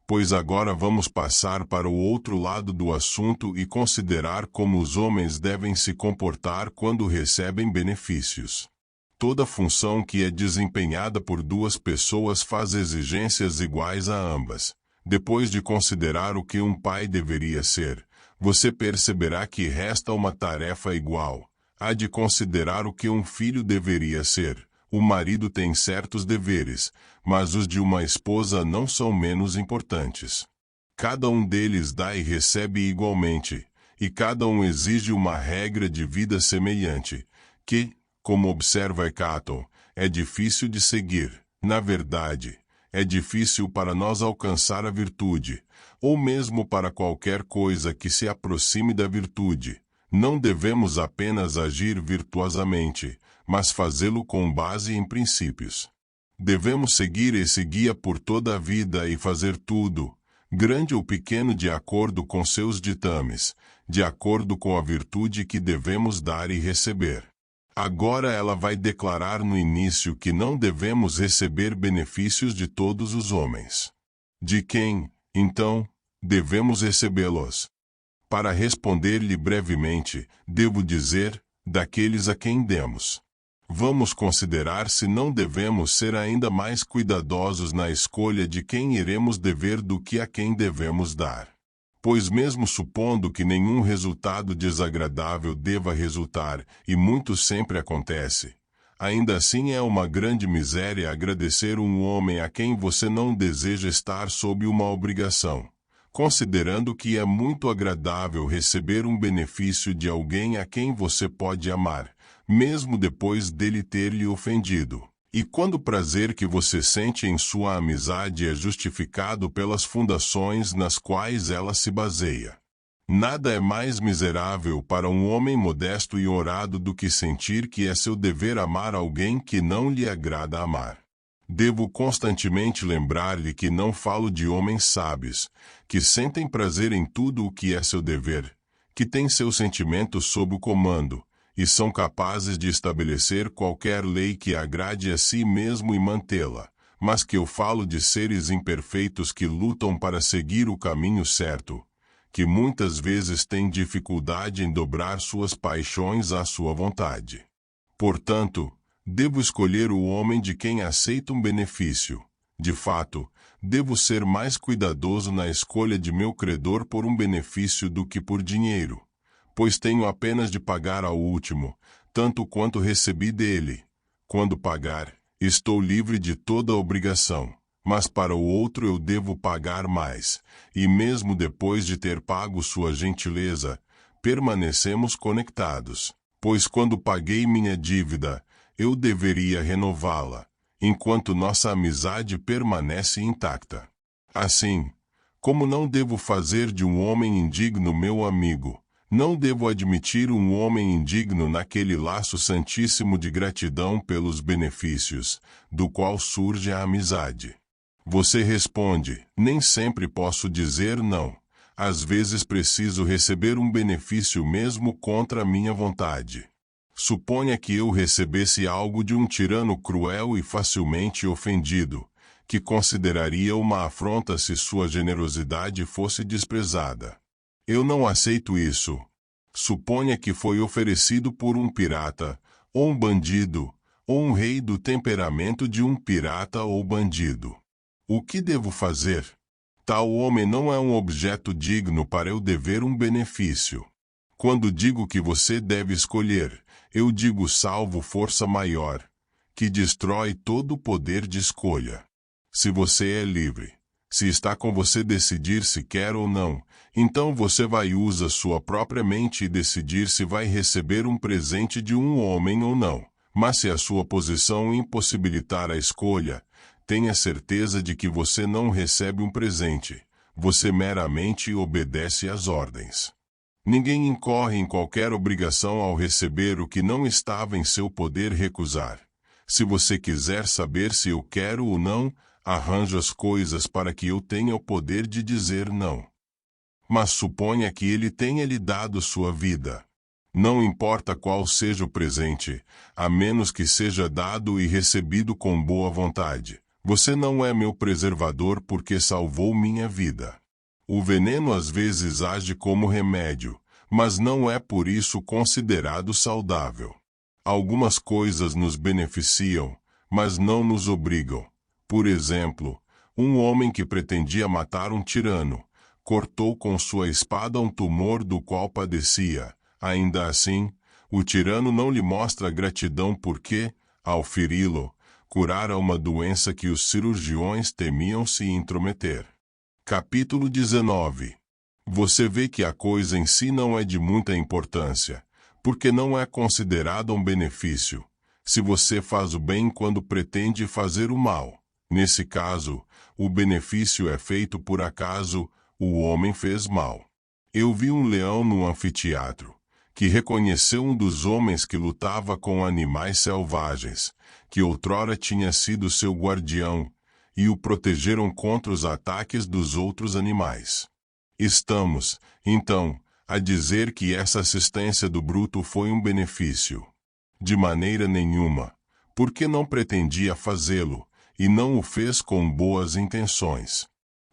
Pois agora vamos passar para o outro lado do assunto e considerar como os homens devem se comportar quando recebem benefícios. Toda função que é desempenhada por duas pessoas faz exigências iguais a ambas. Depois de considerar o que um pai deveria ser, você perceberá que resta uma tarefa igual. Há de considerar o que um filho deveria ser. O marido tem certos deveres, mas os de uma esposa não são menos importantes. Cada um deles dá e recebe igualmente, e cada um exige uma regra de vida semelhante, que, como observa Caton, é difícil de seguir. Na verdade, é difícil para nós alcançar a virtude, ou mesmo para qualquer coisa que se aproxime da virtude. Não devemos apenas agir virtuosamente, mas fazê-lo com base em princípios. Devemos seguir esse guia por toda a vida e fazer tudo, grande ou pequeno, de acordo com seus ditames, de acordo com a virtude que devemos dar e receber. Agora ela vai declarar no início que não devemos receber benefícios de todos os homens. De quem, então, devemos recebê-los? Para responder-lhe brevemente, devo dizer, daqueles a quem demos. Vamos considerar se não devemos ser ainda mais cuidadosos na escolha de quem iremos dever do que a quem devemos dar. Pois mesmo supondo que nenhum resultado desagradável deva resultar, e muito sempre acontece, ainda assim é uma grande miséria agradecer um homem a quem você não deseja estar sob uma obrigação, considerando que é muito agradável receber um benefício de alguém a quem você pode amar, mesmo depois dele ter lhe ofendido. E quando o prazer que você sente em sua amizade é justificado pelas fundações nas quais ela se baseia. Nada é mais miserável para um homem modesto e honrado do que sentir que é seu dever amar alguém que não lhe agrada amar. Devo constantemente lembrar-lhe que não falo de homens sábios, que sentem prazer em tudo o que é seu dever, que têm seus sentimentos sob o comando, e são capazes de estabelecer qualquer lei que agrade a si mesmo e mantê-la, mas que eu falo de seres imperfeitos que lutam para seguir o caminho certo, que muitas vezes têm dificuldade em dobrar suas paixões à sua vontade. Portanto, devo escolher o homem de quem aceito um benefício. De fato, devo ser mais cuidadoso na escolha de meu credor por um benefício do que por dinheiro, pois tenho apenas de pagar ao último, tanto quanto recebi dele. Quando pagar, estou livre de toda obrigação, mas para o outro eu devo pagar mais, e mesmo depois de ter pago sua gentileza, permanecemos conectados, pois quando paguei minha dívida, eu deveria renová-la, enquanto nossa amizade permanece intacta. Assim, como não devo fazer de um homem indigno meu amigo, não devo admitir um homem indigno naquele laço santíssimo de gratidão pelos benefícios, do qual surge a amizade. Você responde, nem sempre posso dizer não. Às vezes preciso receber um benefício mesmo contra a minha vontade. Suponha que eu recebesse algo de um tirano cruel e facilmente ofendido, que consideraria uma afronta se sua generosidade fosse desprezada. Eu não aceito isso. Suponha que foi oferecido por um pirata, ou um bandido, ou um rei do temperamento de um pirata ou bandido. O que devo fazer? Tal homem não é um objeto digno para eu dever um benefício. Quando digo que você deve escolher, eu digo salvo força maior, que destrói todo o poder de escolha. Se você é livre, se está com você decidir se quer ou não, então você vai usar sua própria mente e decidir se vai receber um presente de um homem ou não. Mas se a sua posição impossibilitar a escolha, tenha certeza de que você não recebe um presente. Você meramente obedece às ordens. Ninguém incorre em qualquer obrigação ao receber o que não estava em seu poder recusar. Se você quiser saber se eu quero ou não, arranjo as coisas para que eu tenha o poder de dizer não. Mas suponha que ele tenha lhe dado sua vida. Não importa qual seja o presente, a menos que seja dado e recebido com boa vontade. Você não é meu preservador porque salvou minha vida. O veneno às vezes age como remédio, mas não é por isso considerado saudável. Algumas coisas nos beneficiam, mas não nos obrigam. Por exemplo, um homem que pretendia matar um tirano, cortou com sua espada um tumor do qual padecia. Ainda assim, o tirano não lhe mostra gratidão porque, ao feri-lo, curara uma doença que os cirurgiões temiam se intrometer. Capítulo 19. Você vê que a coisa em si não é de muita importância, porque não é considerada um benefício, se você faz o bem quando pretende fazer o mal. Nesse caso, o benefício é feito por acaso, o homem fez mal. Eu vi um leão no anfiteatro, que reconheceu um dos homens que lutava com animais selvagens, que outrora tinha sido seu guardião, e o protegeram contra os ataques dos outros animais. Estamos, então, a dizer que essa assistência do bruto foi um benefício. De maneira nenhuma, porque não pretendia fazê-lo, e não o fez com boas intenções.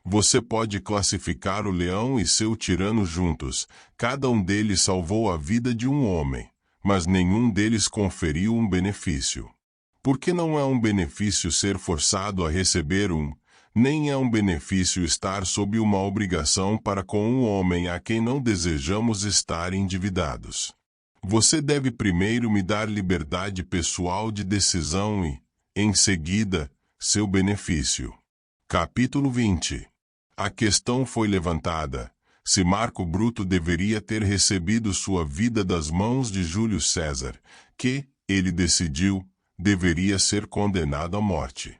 Você pode classificar o leão e seu tirano juntos. Cada um deles salvou a vida de um homem, mas nenhum deles conferiu um benefício. Porque não é um benefício ser forçado a receber nem é um benefício estar sob uma obrigação para com um homem a quem não desejamos estar endividados. Você deve primeiro me dar liberdade pessoal de decisão e, em seguida, seu benefício. Capítulo 20. A questão foi levantada: se Marco Bruto deveria ter recebido sua vida das mãos de Júlio César, que, ele decidiu, deveria ser condenado à morte.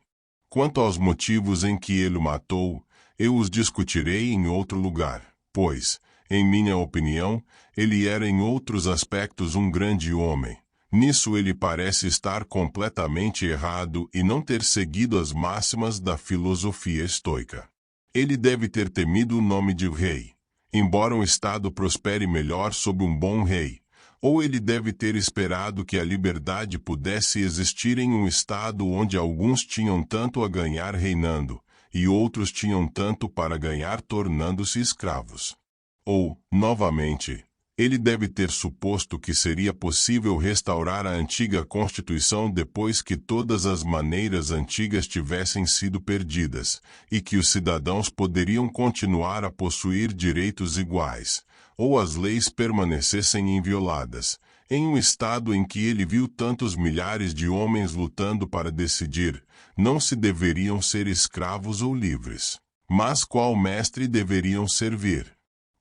Quanto aos motivos em que ele o matou, eu os discutirei em outro lugar, pois, em minha opinião, ele era em outros aspectos um grande homem. Nisso ele parece estar completamente errado e não ter seguido as máximas da filosofia estoica. Ele deve ter temido o nome de rei, embora um estado prospere melhor sob um bom rei. Ou ele deve ter esperado que a liberdade pudesse existir em um estado onde alguns tinham tanto a ganhar reinando, e outros tinham tanto para ganhar tornando-se escravos. Ou, novamente, ele deve ter suposto que seria possível restaurar a antiga Constituição depois que todas as maneiras antigas tivessem sido perdidas, e que os cidadãos poderiam continuar a possuir direitos iguais, ou as leis permanecessem invioladas, em um estado em que ele viu tantos milhares de homens lutando para decidir, não se deveriam ser escravos ou livres, mas qual mestre deveriam servir.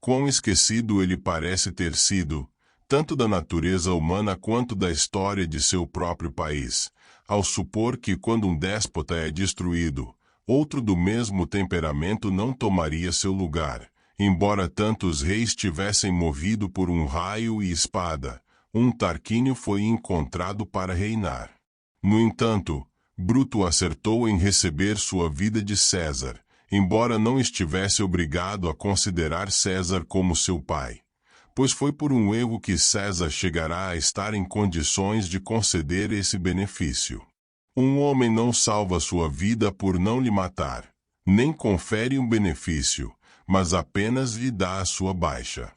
Quão esquecido ele parece ter sido, tanto da natureza humana quanto da história de seu próprio país, ao supor que quando um déspota é destruído, outro do mesmo temperamento não tomaria seu lugar. Embora tantos reis tivessem movido por um raio e espada, um Tarquínio foi encontrado para reinar. No entanto, Bruto acertou em receber sua vida de César, embora não estivesse obrigado a considerar César como seu pai. Pois foi por um erro que César chegará a estar em condições de conceder esse benefício. Um homem não salva sua vida por não lhe matar, nem confere um benefício, mas apenas lhe dá a sua baixa.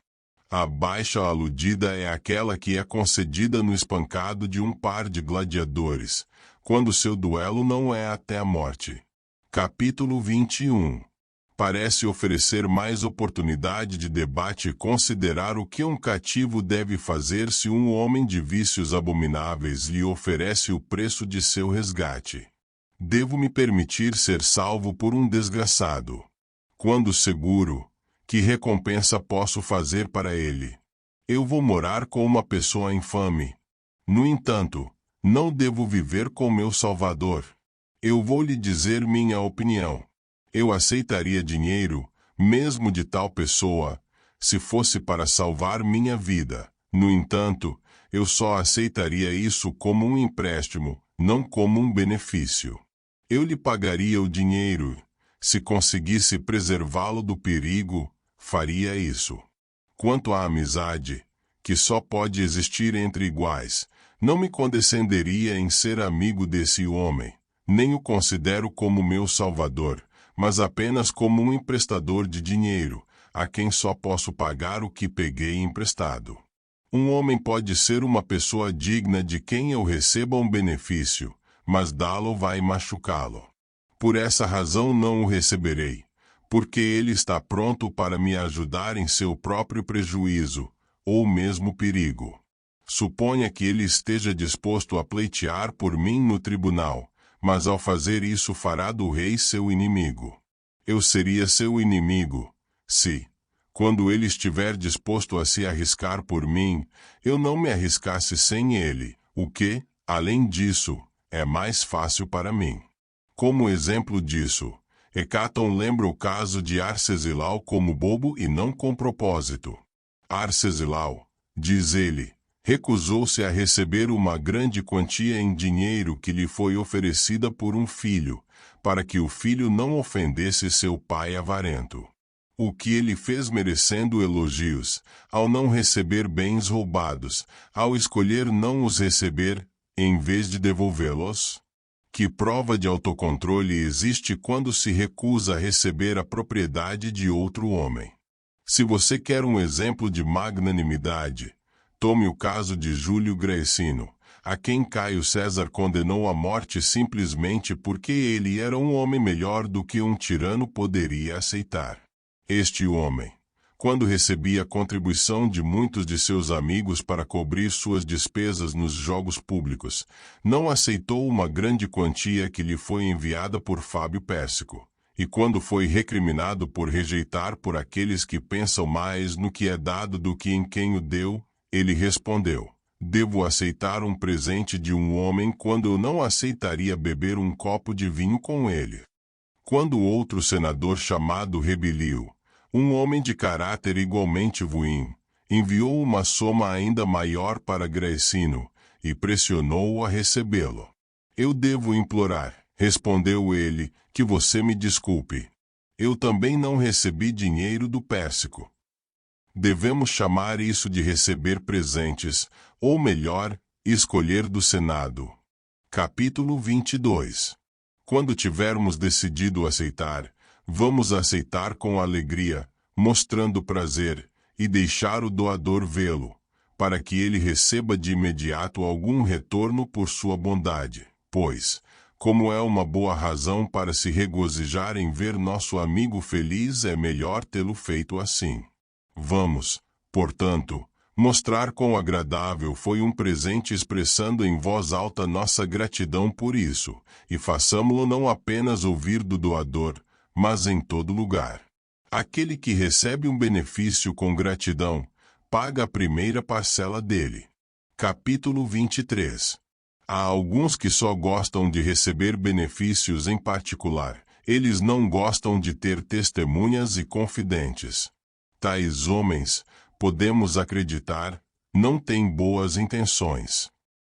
A baixa aludida é aquela que é concedida no espancado de um par de gladiadores, quando seu duelo não é até a morte. Capítulo 21. Parece oferecer mais oportunidade de debate e considerar o que um cativo deve fazer se um homem de vícios abomináveis lhe oferece o preço de seu resgate. Devo me permitir ser salvo por um desgraçado. Quando seguro, que recompensa posso fazer para ele? Eu vou morar com uma pessoa infame. No entanto, não devo viver com meu Salvador. Eu vou lhe dizer minha opinião. Eu aceitaria dinheiro, mesmo de tal pessoa, se fosse para salvar minha vida. No entanto, eu só aceitaria isso como um empréstimo, não como um benefício. Eu lhe pagaria o dinheiro. Se conseguisse preservá-lo do perigo, faria isso. Quanto à amizade, que só pode existir entre iguais, não me condescenderia em ser amigo desse homem, nem o considero como meu salvador, mas apenas como um emprestador de dinheiro, a quem só posso pagar o que peguei emprestado. Um homem pode ser uma pessoa digna de quem eu receba um benefício, mas dá-lo vai machucá-lo. Por essa razão não o receberei, porque ele está pronto para me ajudar em seu próprio prejuízo, ou mesmo perigo. Suponha que ele esteja disposto a pleitear por mim no tribunal, mas ao fazer isso fará do rei seu inimigo. Eu seria seu inimigo, se, quando ele estiver disposto a se arriscar por mim, eu não me arriscasse sem ele, o que, além disso, é mais fácil para mim. Como exemplo disso, Hecaton lembra o caso de Arcesilau como bobo e não com propósito. Arcesilau, diz ele, recusou-se a receber uma grande quantia em dinheiro que lhe foi oferecida por um filho, para que o filho não ofendesse seu pai avarento. O que ele fez merecendo elogios, ao não receber bens roubados, ao escolher não os receber, em vez de devolvê-los? Que prova de autocontrole existe quando se recusa a receber a propriedade de outro homem? Se você quer um exemplo de magnanimidade, tome o caso de Júlio Graecino, a quem Caio César condenou à morte simplesmente porque ele era um homem melhor do que um tirano poderia aceitar. Este homem, quando recebia a contribuição de muitos de seus amigos para cobrir suas despesas nos jogos públicos, não aceitou uma grande quantia que lhe foi enviada por Fábio Pérsico. E quando foi recriminado por rejeitar por aqueles que pensam mais no que é dado do que em quem o deu, ele respondeu: devo aceitar um presente de um homem quando eu não aceitaria beber um copo de vinho com ele. Quando outro senador chamado Rebelio, um homem de caráter igualmente ruim, enviou uma soma ainda maior para Graecino e pressionou-o a recebê-lo. Eu devo implorar, respondeu ele, que você me desculpe. Eu também não recebi dinheiro do Pérsico. Devemos chamar isso de receber presentes, ou melhor, escolher do Senado. Capítulo 22. Quando tivermos decidido aceitar, vamos aceitar com alegria, mostrando prazer, e deixar o doador vê-lo, para que ele receba de imediato algum retorno por sua bondade, pois, como é uma boa razão para se regozijar em ver nosso amigo feliz, é melhor tê-lo feito assim. Vamos, portanto, mostrar quão agradável foi um presente expressando em voz alta nossa gratidão por isso, e façamo-lo não apenas ouvir do doador, mas em todo lugar. Aquele que recebe um benefício com gratidão, paga a primeira parcela dele. Capítulo 23. Há alguns que só gostam de receber benefícios em particular. Eles não gostam de ter testemunhas e confidentes. Tais homens, podemos acreditar, não têm boas intenções.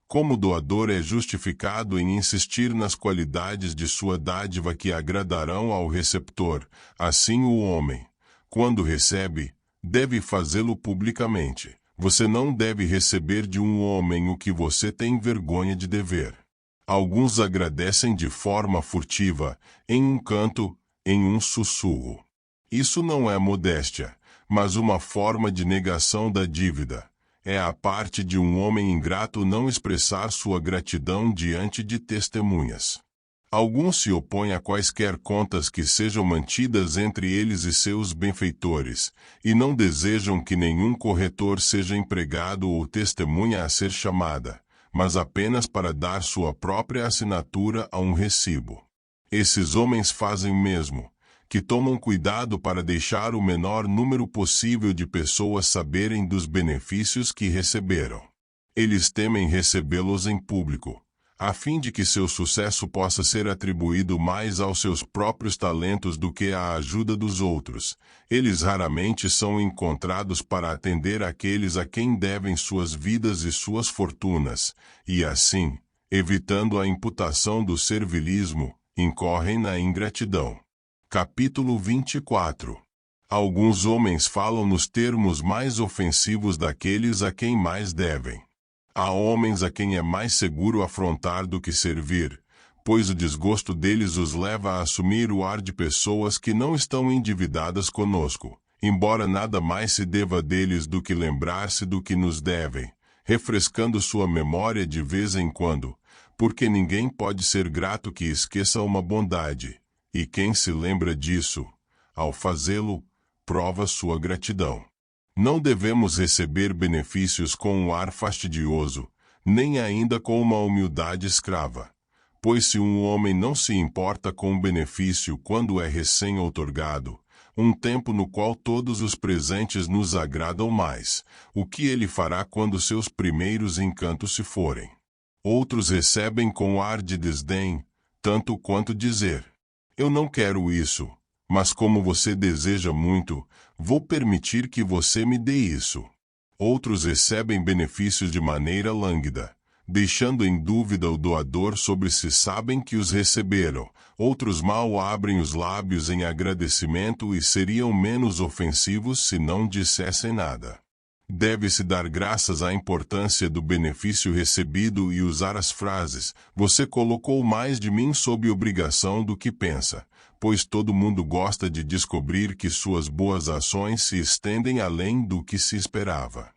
Como o doador é justificado em insistir nas qualidades de sua dádiva que agradarão ao receptor, assim o homem, quando recebe, deve fazê-lo publicamente. Você não deve receber de um homem o que você tem vergonha de dever. Alguns agradecem de forma furtiva, em um canto, em um sussurro. Isso não é modéstia, mas uma forma de negação da dívida. É a parte de um homem ingrato não expressar sua gratidão diante de testemunhas. Alguns se opõem a quaisquer contas que sejam mantidas entre eles e seus benfeitores, e não desejam que nenhum corretor seja empregado ou testemunha a ser chamada, mas apenas para dar sua própria assinatura a um recibo. Esses homens fazem o mesmo, que tomam cuidado para deixar o menor número possível de pessoas saberem dos benefícios que receberam. Eles temem recebê-los em público, a fim de que seu sucesso possa ser atribuído mais aos seus próprios talentos do que à ajuda dos outros. Eles raramente são encontrados para atender aqueles a quem devem suas vidas e suas fortunas, e assim, evitando a imputação do servilismo, incorrem na ingratidão. Capítulo 24. Alguns homens falam nos termos mais ofensivos daqueles a quem mais devem. Há homens a quem é mais seguro afrontar do que servir, pois o desgosto deles os leva a assumir o ar de pessoas que não estão endividadas conosco, embora nada mais se deva deles do que lembrar-se do que nos devem, refrescando sua memória de vez em quando, porque ninguém pode ser grato que esqueça uma bondade, e quem se lembra disso, ao fazê-lo, prova sua gratidão. Não devemos receber benefícios com um ar fastidioso, nem ainda com uma humildade escrava. Pois se um homem não se importa com o benefício quando é recém-outorgado, um tempo no qual todos os presentes nos agradam mais, o que ele fará quando seus primeiros encantos se forem? Outros recebem com ar de desdém, tanto quanto dizer: eu não quero isso, mas como você deseja muito, vou permitir que você me dê isso. Outros recebem benefícios de maneira lânguida, deixando em dúvida o doador sobre se sabem que os receberam. Outros mal abrem os lábios em agradecimento e seriam menos ofensivos se não dissessem nada. Deve-se dar graças à importância do benefício recebido e usar as frases: "Você colocou mais de mim sob obrigação do que pensa", pois todo mundo gosta de descobrir que suas boas ações se estendem além do que se esperava.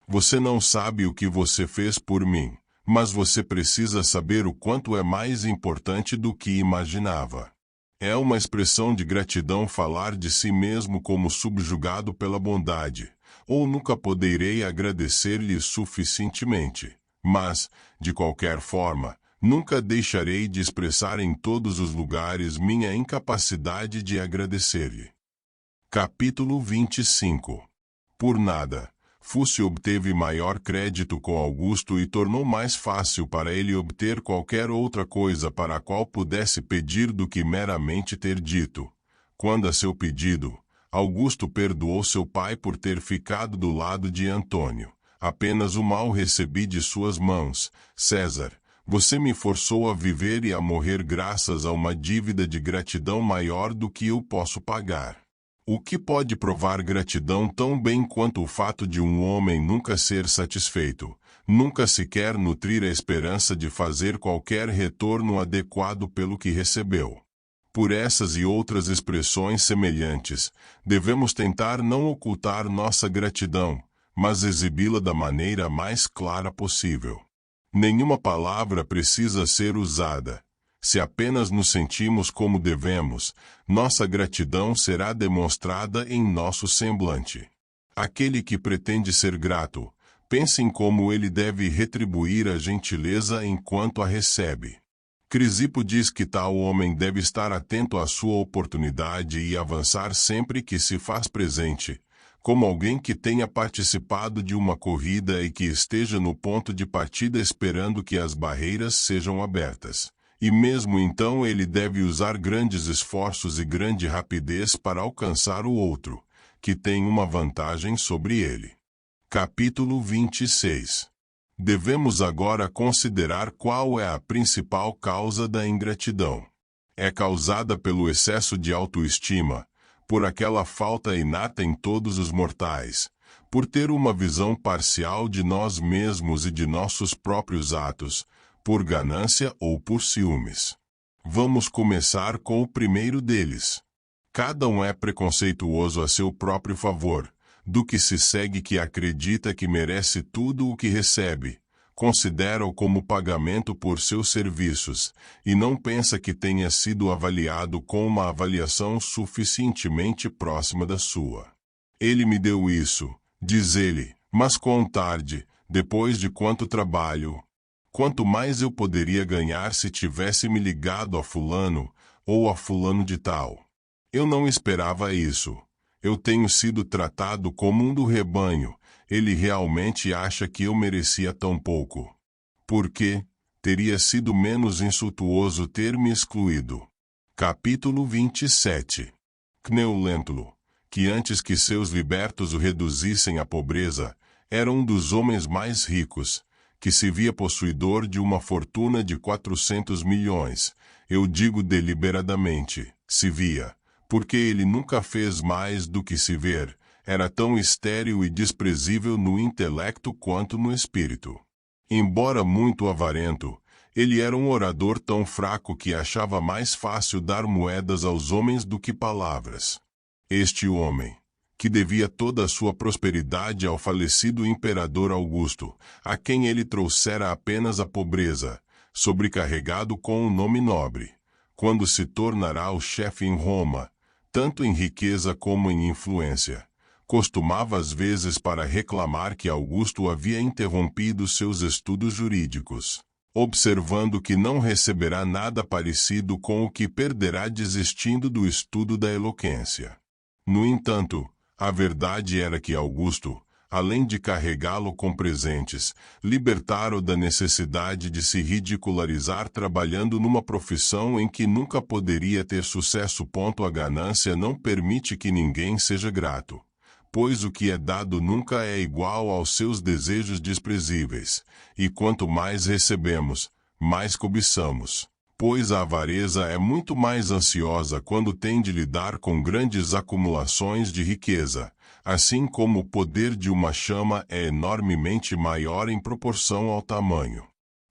Você não sabe o que você fez por mim, mas você precisa saber o quanto é mais importante do que imaginava. É uma expressão de gratidão falar de si mesmo como subjugado pela bondade, ou nunca poderei agradecer-lhe suficientemente. Mas, de qualquer forma, nunca deixarei de expressar em todos os lugares minha incapacidade de agradecer-lhe. Capítulo 25. Por nada, Fúcio obteve maior crédito com Augusto e tornou mais fácil para ele obter qualquer outra coisa para a qual pudesse pedir do que meramente ter dito. Quando a seu pedido, Augusto perdoou seu pai por ter ficado do lado de Antônio. Apenas o mal recebi de suas mãos, César. Você me forçou a viver e a morrer graças a uma dívida de gratidão maior do que eu posso pagar. O que pode provar gratidão tão bem quanto o fato de um homem nunca ser satisfeito, nunca sequer nutrir a esperança de fazer qualquer retorno adequado pelo que recebeu? Por essas e outras expressões semelhantes, devemos tentar não ocultar nossa gratidão, mas exibi-la da maneira mais clara possível. Nenhuma palavra precisa ser usada. Se apenas nos sentimos como devemos, nossa gratidão será demonstrada em nosso semblante. Aquele que pretende ser grato, pense em como ele deve retribuir a gentileza enquanto a recebe. Crisipo diz que tal homem deve estar atento à sua oportunidade e avançar sempre que se faz presente, como alguém que tenha participado de uma corrida e que esteja no ponto de partida esperando que as barreiras sejam abertas. E mesmo então ele deve usar grandes esforços e grande rapidez para alcançar o outro, que tem uma vantagem sobre ele. Capítulo 26. Devemos agora considerar qual é a principal causa da ingratidão. É causada pelo excesso de autoestima, por aquela falta inata em todos os mortais, por ter uma visão parcial de nós mesmos e de nossos próprios atos, por ganância ou por ciúmes. Vamos começar com o primeiro deles. Cada um é preconceituoso a seu próprio favor, do que se segue que acredita que merece tudo o que recebe, considera-o como pagamento por seus serviços, e não pensa que tenha sido avaliado com uma avaliação suficientemente próxima da sua. Ele me deu isso, diz ele, mas quão tarde, depois de quanto trabalho. Quanto mais eu poderia ganhar se tivesse me ligado a fulano, ou a fulano de tal. Eu não esperava isso. Eu tenho sido tratado como um do rebanho. Ele realmente acha que eu merecia tão pouco. Por quê? Teria sido menos insultuoso ter me excluído. Capítulo 27. Cneo Lentulus, que antes que seus libertos o reduzissem à pobreza, era um dos homens mais ricos, que se via possuidor de uma fortuna de 400 milhões, eu digo deliberadamente, se via, porque ele nunca fez mais do que se ver, era tão estéril e desprezível no intelecto quanto no espírito. Embora muito avarento, ele era um orador tão fraco que achava mais fácil dar moedas aos homens do que palavras. Este homem, que devia toda a sua prosperidade ao falecido imperador Augusto, a quem ele trouxera apenas a pobreza, sobrecarregado com um nome nobre, quando se tornará o chefe em Roma, tanto em riqueza como em influência, costumava às vezes para reclamar que Augusto havia interrompido seus estudos jurídicos, observando que não receberá nada parecido com o que perderá desistindo do estudo da eloquência. No entanto, a verdade era que Augusto, além de carregá-lo com presentes, libertara-o da necessidade de se ridicularizar trabalhando numa profissão em que nunca poderia ter sucesso. A ganância não permite que ninguém seja grato, pois o que é dado nunca é igual aos seus desejos desprezíveis, e quanto mais recebemos, mais cobiçamos. Pois a avareza é muito mais ansiosa quando tem de lidar com grandes acumulações de riqueza, assim como o poder de uma chama é enormemente maior em proporção ao tamanho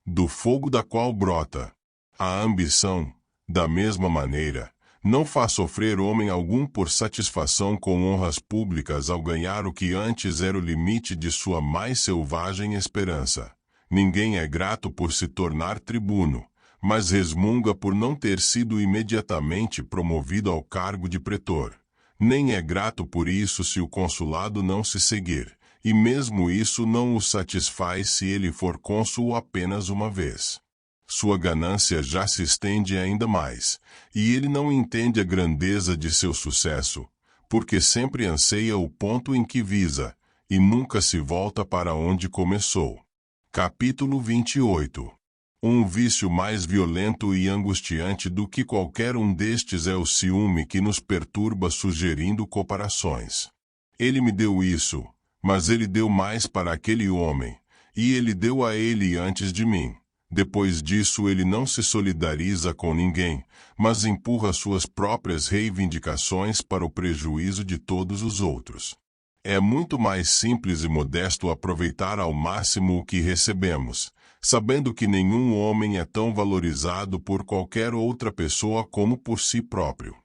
do fogo da qual brota. A ambição, da mesma maneira, não faz sofrer homem algum por satisfação com honras públicas ao ganhar o que antes era o limite de sua mais selvagem esperança. Ninguém é grato por se tornar tribuno, mas resmunga por não ter sido imediatamente promovido ao cargo de pretor. Nem é grato por isso se o consulado não se seguir, e mesmo isso não o satisfaz se ele for cônsul apenas uma vez. Sua ganância já se estende ainda mais, e ele não entende a grandeza de seu sucesso, porque sempre anseia o ponto em que visa, e nunca se volta para onde começou. Capítulo 28. Um vício mais violento e angustiante do que qualquer um destes é o ciúme que nos perturba sugerindo comparações. Ele me deu isso, mas ele deu mais para aquele homem, e ele deu a ele antes de mim. Depois disso ele não se solidariza com ninguém, mas empurra suas próprias reivindicações para o prejuízo de todos os outros. É muito mais simples e modesto aproveitar ao máximo o que recebemos, sabendo que nenhum homem é tão valorizado por qualquer outra pessoa como por si próprio.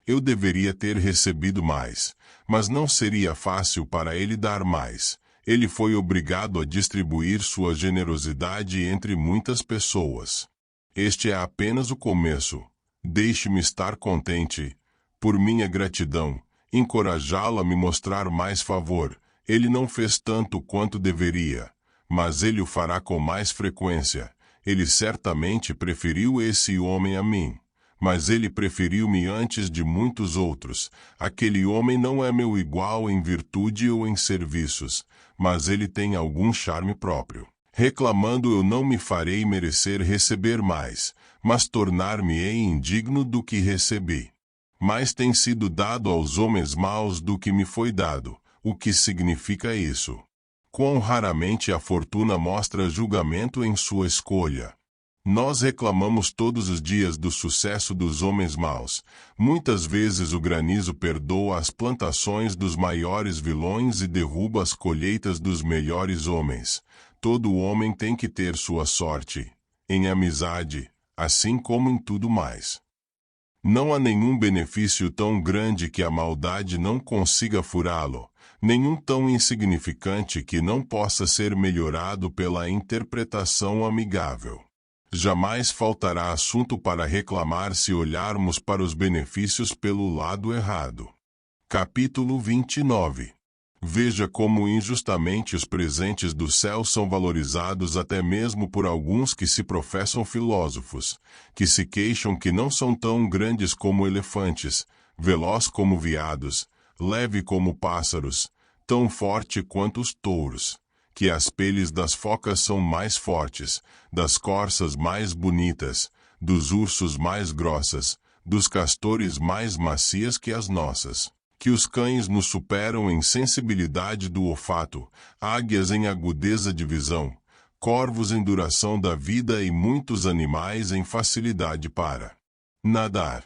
Eu deveria ter recebido mais, mas não seria fácil para ele dar mais. Ele foi obrigado a distribuir sua generosidade entre muitas pessoas. Este é apenas o começo. Deixe-me estar contente, por minha gratidão, encorajá-lo a me mostrar mais favor. Ele não fez tanto quanto deveria, mas ele o fará com mais frequência. Ele certamente preferiu esse homem a mim, mas ele preferiu-me antes de muitos outros. Aquele homem não é meu igual em virtude ou em serviços, mas ele tem algum charme próprio. Reclamando eu não me farei merecer receber mais, mas tornar-me-ei indigno do que recebi. Mais tem sido dado aos homens maus do que me foi dado. O que significa isso? Quão raramente a fortuna mostra julgamento em sua escolha. Nós reclamamos todos os dias do sucesso dos homens maus. Muitas vezes o granizo perdoa as plantações dos maiores vilões e derruba as colheitas dos melhores homens. Todo homem tem que ter sua sorte, em amizade, assim como em tudo mais. Não há nenhum benefício tão grande que a maldade não consiga furá-lo, nenhum tão insignificante que não possa ser melhorado pela interpretação amigável. Jamais faltará assunto para reclamar se olharmos para os benefícios pelo lado errado. Capítulo 29. Veja como injustamente os presentes do céu são valorizados até mesmo por alguns que se professam filósofos, que se queixam que não são tão grandes como elefantes, veloz como veados, leve como pássaros, tão forte quanto os touros, que as peles das focas são mais fortes, das corças mais bonitas, dos ursos mais grossas, dos castores mais macias que as nossas, que os cães nos superam em sensibilidade do olfato, águias em agudeza de visão, corvos em duração da vida e muitos animais em facilidade para nadar.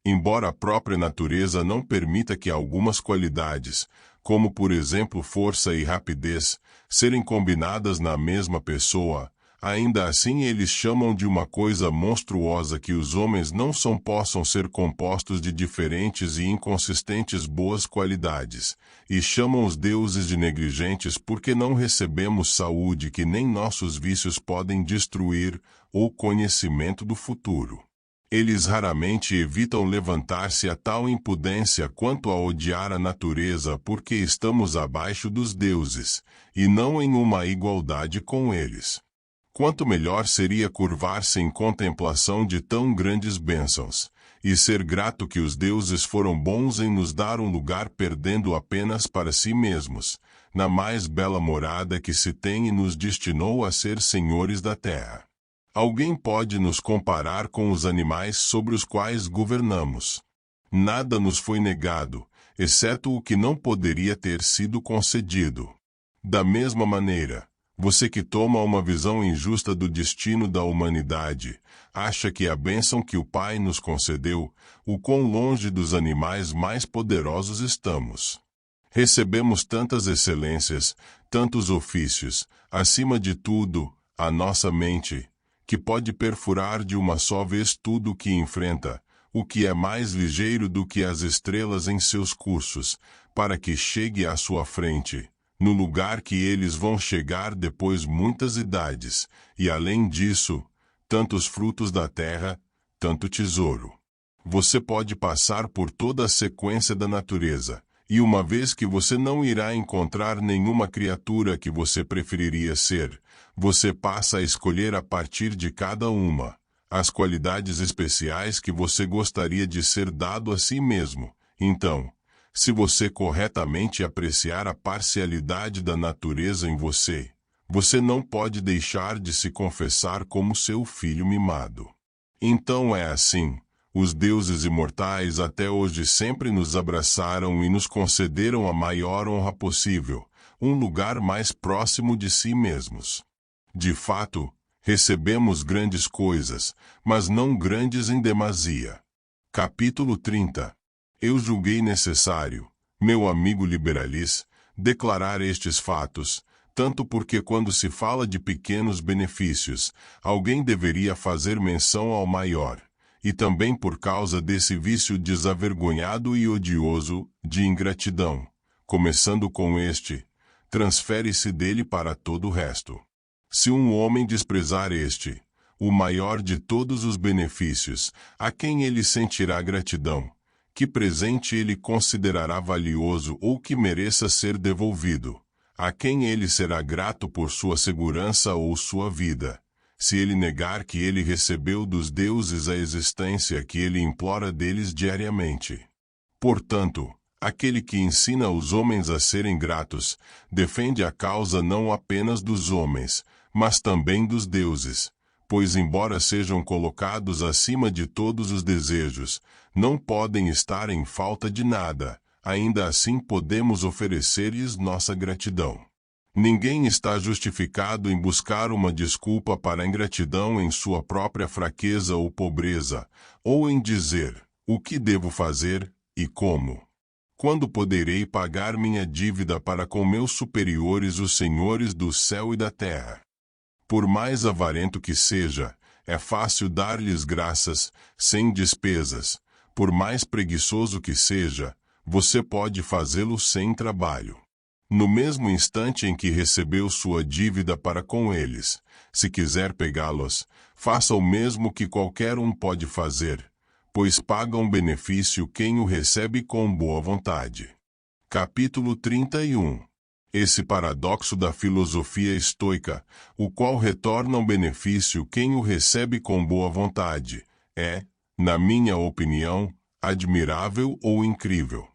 Embora a própria natureza não permita que algumas qualidades, como por exemplo força e rapidez, serem combinadas na mesma pessoa, ainda assim eles chamam de uma coisa monstruosa que os homens não possam ser compostos de diferentes e inconsistentes boas qualidades, e chamam os deuses de negligentes porque não recebemos saúde que nem nossos vícios podem destruir, ou conhecimento do futuro. Eles raramente evitam levantar-se a tal impudência quanto a odiar a natureza porque estamos abaixo dos deuses, e não em uma igualdade com eles. Quanto melhor seria curvar-se em contemplação de tão grandes bênçãos, e ser grato que os deuses foram bons em nos dar um lugar perdendo apenas para si mesmos, na mais bela morada que se tem e nos destinou a ser senhores da terra. Alguém pode nos comparar com os animais sobre os quais governamos. Nada nos foi negado, exceto o que não poderia ter sido concedido. Da mesma maneira, você que toma uma visão injusta do destino da humanidade, acha que a bênção que o Pai nos concedeu, o quão longe dos animais mais poderosos estamos. Recebemos tantas excelências, tantos ofícios, acima de tudo, a nossa mente, que pode perfurar de uma só vez tudo o que enfrenta, o que é mais ligeiro do que as estrelas em seus cursos, para que chegue à sua frente, no lugar que eles vão chegar depois muitas idades, e além disso, tantos frutos da terra, tanto tesouro. Você pode passar por toda a sequência da natureza, e uma vez que você não irá encontrar nenhuma criatura que você preferiria ser, você passa a escolher a partir de cada uma as qualidades especiais que você gostaria de ser dado a si mesmo. Então, se você corretamente apreciar a parcialidade da natureza em você, você não pode deixar de se confessar como seu filho mimado. Então é assim. Os deuses imortais até hoje sempre nos abraçaram e nos concederam a maior honra possível, um lugar mais próximo de si mesmos. De fato, recebemos grandes coisas, mas não grandes em demasia. Capítulo 30. Eu julguei necessário, meu amigo liberalis, declarar estes fatos, tanto porque quando se fala de pequenos benefícios, alguém deveria fazer menção ao maior, e também por causa desse vício desavergonhado e odioso de ingratidão, começando com este, transfere-se dele para todo o resto. Se um homem desprezar este, o maior de todos os benefícios, a quem ele sentirá gratidão, que presente ele considerará valioso ou que mereça ser devolvido, a quem ele será grato por sua segurança ou sua vida, se ele negar que ele recebeu dos deuses a existência que ele implora deles diariamente. Portanto, aquele que ensina os homens a serem gratos, defende a causa não apenas dos homens, mas também dos deuses, pois embora sejam colocados acima de todos os desejos, não podem estar em falta de nada, ainda assim podemos oferecer-lhes nossa gratidão. Ninguém está justificado em buscar uma desculpa para a ingratidão em sua própria fraqueza ou pobreza, ou em dizer, o que devo fazer, e como? Quando poderei pagar minha dívida para com meus superiores os senhores do céu e da terra? Por mais avarento que seja, é fácil dar-lhes graças, sem despesas. Por mais preguiçoso que seja, você pode fazê-lo sem trabalho. No mesmo instante em que recebeu sua dívida para com eles, se quiser pegá-los, faça o mesmo que qualquer um pode fazer, pois paga um benefício quem o recebe com boa vontade. Capítulo 31. Esse paradoxo da filosofia estoica, o qual retorna um benefício quem o recebe com boa vontade, é, na minha opinião, admirável ou incrível.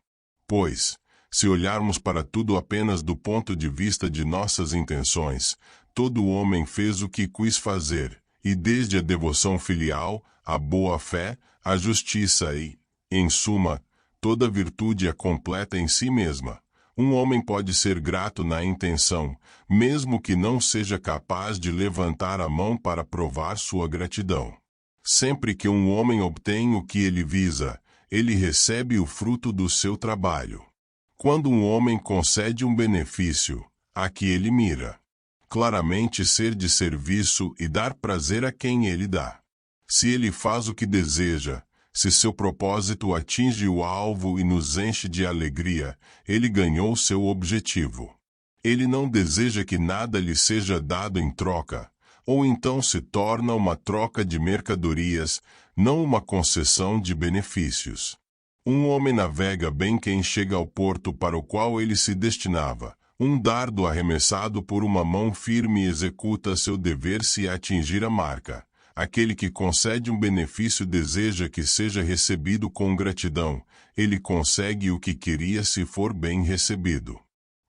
Pois, se olharmos para tudo apenas do ponto de vista de nossas intenções, todo homem fez o que quis fazer, e desde a devoção filial, a boa-fé, a justiça e, em suma, toda virtude é completa em si mesma. Um homem pode ser grato na intenção, mesmo que não seja capaz de levantar a mão para provar sua gratidão. Sempre que um homem obtém o que ele visa, ele recebe o fruto do seu trabalho. Quando um homem concede um benefício, a que ele mira, claramente ser de serviço e dar prazer a quem ele dá. Se ele faz o que deseja, se seu propósito atinge o alvo e nos enche de alegria, ele ganhou seu objetivo. Ele não deseja que nada lhe seja dado em troca, ou então se torna uma troca de mercadorias, não uma concessão de benefícios. Um homem navega bem quem chega ao porto para o qual ele se destinava. Um dardo arremessado por uma mão firme executa seu dever se atingir a marca. Aquele que concede um benefício deseja que seja recebido com gratidão. Ele consegue o que queria se for bem recebido.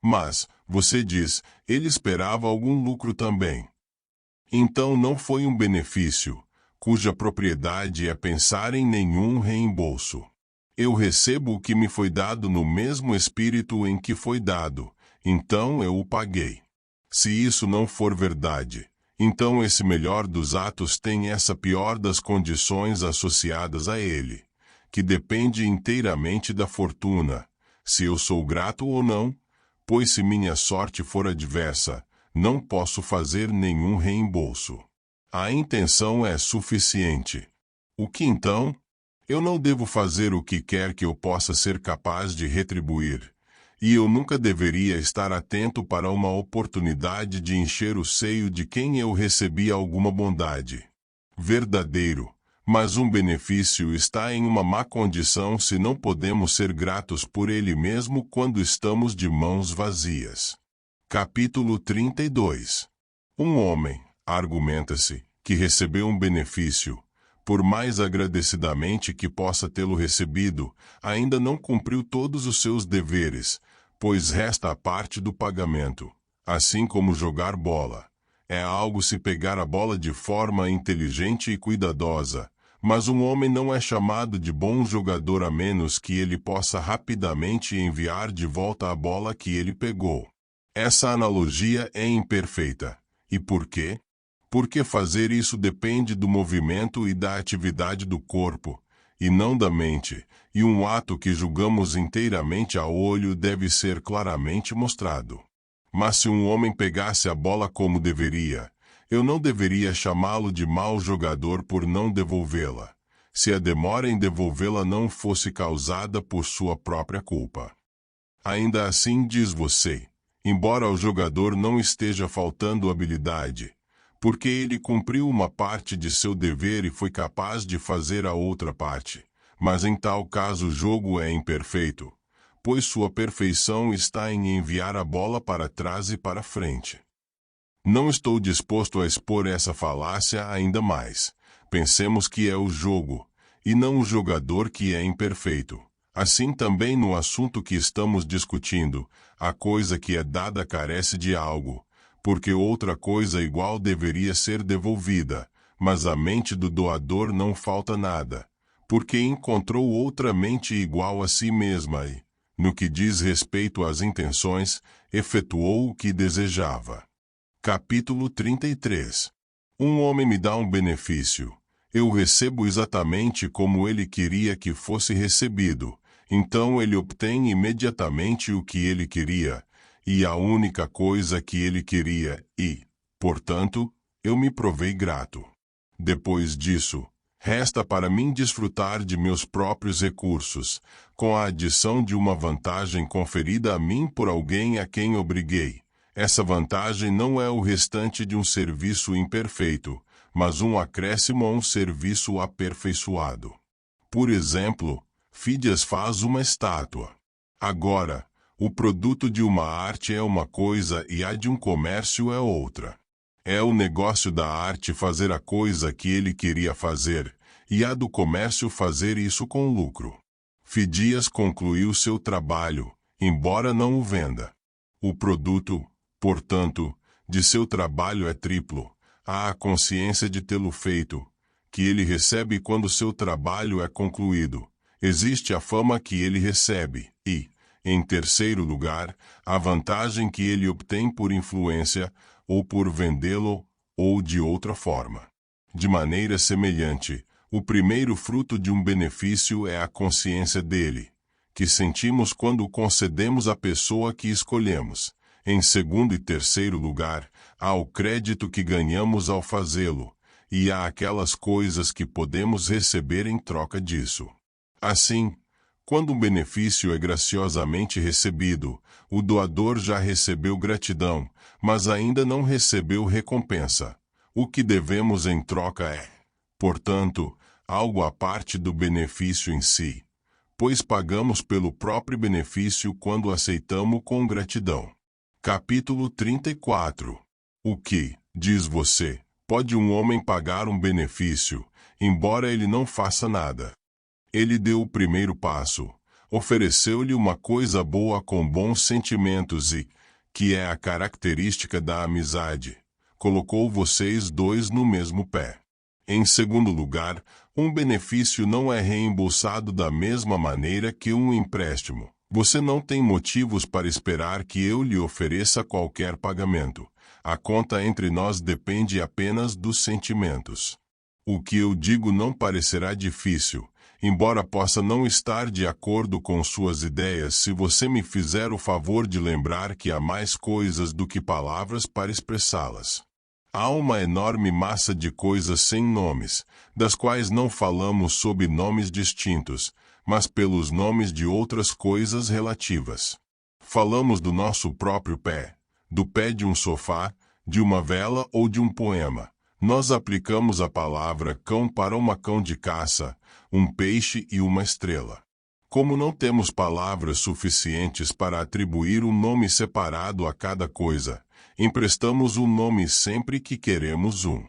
Mas, você diz, ele esperava algum lucro também. Então não foi um benefício, cuja propriedade é pensar em nenhum reembolso. Eu recebo o que me foi dado no mesmo espírito em que foi dado, então eu o paguei. Se isso não for verdade, então esse melhor dos atos tem essa pior das condições associadas a ele, que depende inteiramente da fortuna, se eu sou grato ou não, pois se minha sorte for adversa, não posso fazer nenhum reembolso. A intenção é suficiente. O que então? Eu não devo fazer o que quer que eu possa ser capaz de retribuir, e eu nunca deveria estar atento para uma oportunidade de encher o seio de quem eu recebi alguma bondade. Verdadeiro, mas um benefício está em uma má condição se não podemos ser gratos por ele mesmo quando estamos de mãos vazias. Capítulo 32. Um homem, argumenta-se, que recebeu um benefício, por mais agradecidamente que possa tê-lo recebido, ainda não cumpriu todos os seus deveres, pois resta a parte do pagamento, assim como jogar bola. É algo se pegar a bola de forma inteligente e cuidadosa, mas um homem não é chamado de bom jogador a menos que ele possa rapidamente enviar de volta a bola que ele pegou. Essa analogia é imperfeita. E por quê? Porque fazer isso depende do movimento e da atividade do corpo, e não da mente, e um ato que julgamos inteiramente a olho deve ser claramente mostrado. Mas se um homem pegasse a bola como deveria, eu não deveria chamá-lo de mau jogador por não devolvê-la, se a demora em devolvê-la não fosse causada por sua própria culpa. Ainda assim diz você, embora ao jogador não esteja faltando habilidade, porque ele cumpriu uma parte de seu dever e foi capaz de fazer a outra parte, mas em tal caso o jogo é imperfeito, pois sua perfeição está em enviar a bola para trás e para frente. Não estou disposto a expor essa falácia ainda mais. Pensemos que é o jogo, e não o jogador que é imperfeito. Assim também no assunto que estamos discutindo, a coisa que é dada carece de algo, porque outra coisa igual deveria ser devolvida, mas à mente do doador não falta nada, porque encontrou outra mente igual a si mesma e, no que diz respeito às intenções, efetuou o que desejava. Capítulo 33. Um homem me dá um benefício. Eu recebo exatamente como ele queria que fosse recebido. Então ele obtém imediatamente o que ele queria, e a única coisa que ele queria, e, portanto, eu me provei grato. Depois disso, resta para mim desfrutar de meus próprios recursos, com a adição de uma vantagem conferida a mim por alguém a quem obriguei. Essa vantagem não é o restante de um serviço imperfeito, mas um acréscimo a um serviço aperfeiçoado. Por exemplo, Fídias faz uma estátua. Agora, o produto de uma arte é uma coisa e a de um comércio é outra. É o negócio da arte fazer a coisa que ele queria fazer, e a do comércio fazer isso com lucro. Fídias concluiu seu trabalho, embora não o venda. O produto, portanto, de seu trabalho é triplo. Há a consciência de tê-lo feito, que ele recebe quando seu trabalho é concluído. Existe a fama que ele recebe e, em terceiro lugar, a vantagem que ele obtém por influência, ou por vendê-lo, ou de outra forma. De maneira semelhante, o primeiro fruto de um benefício é a consciência dele, que sentimos quando o concedemos à pessoa que escolhemos. Em segundo e terceiro lugar, há o crédito que ganhamos ao fazê-lo, e há aquelas coisas que podemos receber em troca disso. Assim, quando um benefício é graciosamente recebido, o doador já recebeu gratidão, mas ainda não recebeu recompensa. O que devemos em troca é, portanto, algo à parte do benefício em si, pois pagamos pelo próprio benefício quando aceitamos com gratidão. Capítulo 34. O que, diz você, pode um homem pagar um benefício, embora ele não faça nada? Ele deu o primeiro passo, ofereceu-lhe uma coisa boa com bons sentimentos e, que é a característica da amizade, colocou vocês dois no mesmo pé. Em segundo lugar, um benefício não é reembolsado da mesma maneira que um empréstimo. Você não tem motivos para esperar que eu lhe ofereça qualquer pagamento. A conta entre nós depende apenas dos sentimentos. O que eu digo não parecerá difícil. embora possa não estar de acordo com suas ideias, se você me fizer o favor de lembrar que há mais coisas do que palavras para expressá-las. Há uma enorme massa de coisas sem nomes, das quais não falamos sob nomes distintos, mas pelos nomes de outras coisas relativas. Falamos do nosso próprio pé, do pé de um sofá, de uma vela ou de um poema. Nós aplicamos a palavra cão para uma cão de caça, um peixe e uma estrela. Como não temos palavras suficientes para atribuir um nome separado a cada coisa, emprestamos um nome sempre que queremos um.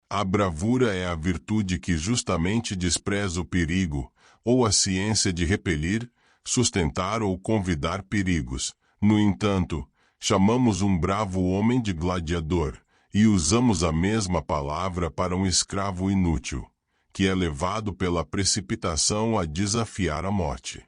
A bravura é a virtude que justamente despreza o perigo, ou a ciência de repelir, sustentar ou convidar perigos. No entanto, chamamos um bravo homem de gladiador, e usamos a mesma palavra para um escravo inútil, que é levado pela precipitação a desafiar a morte.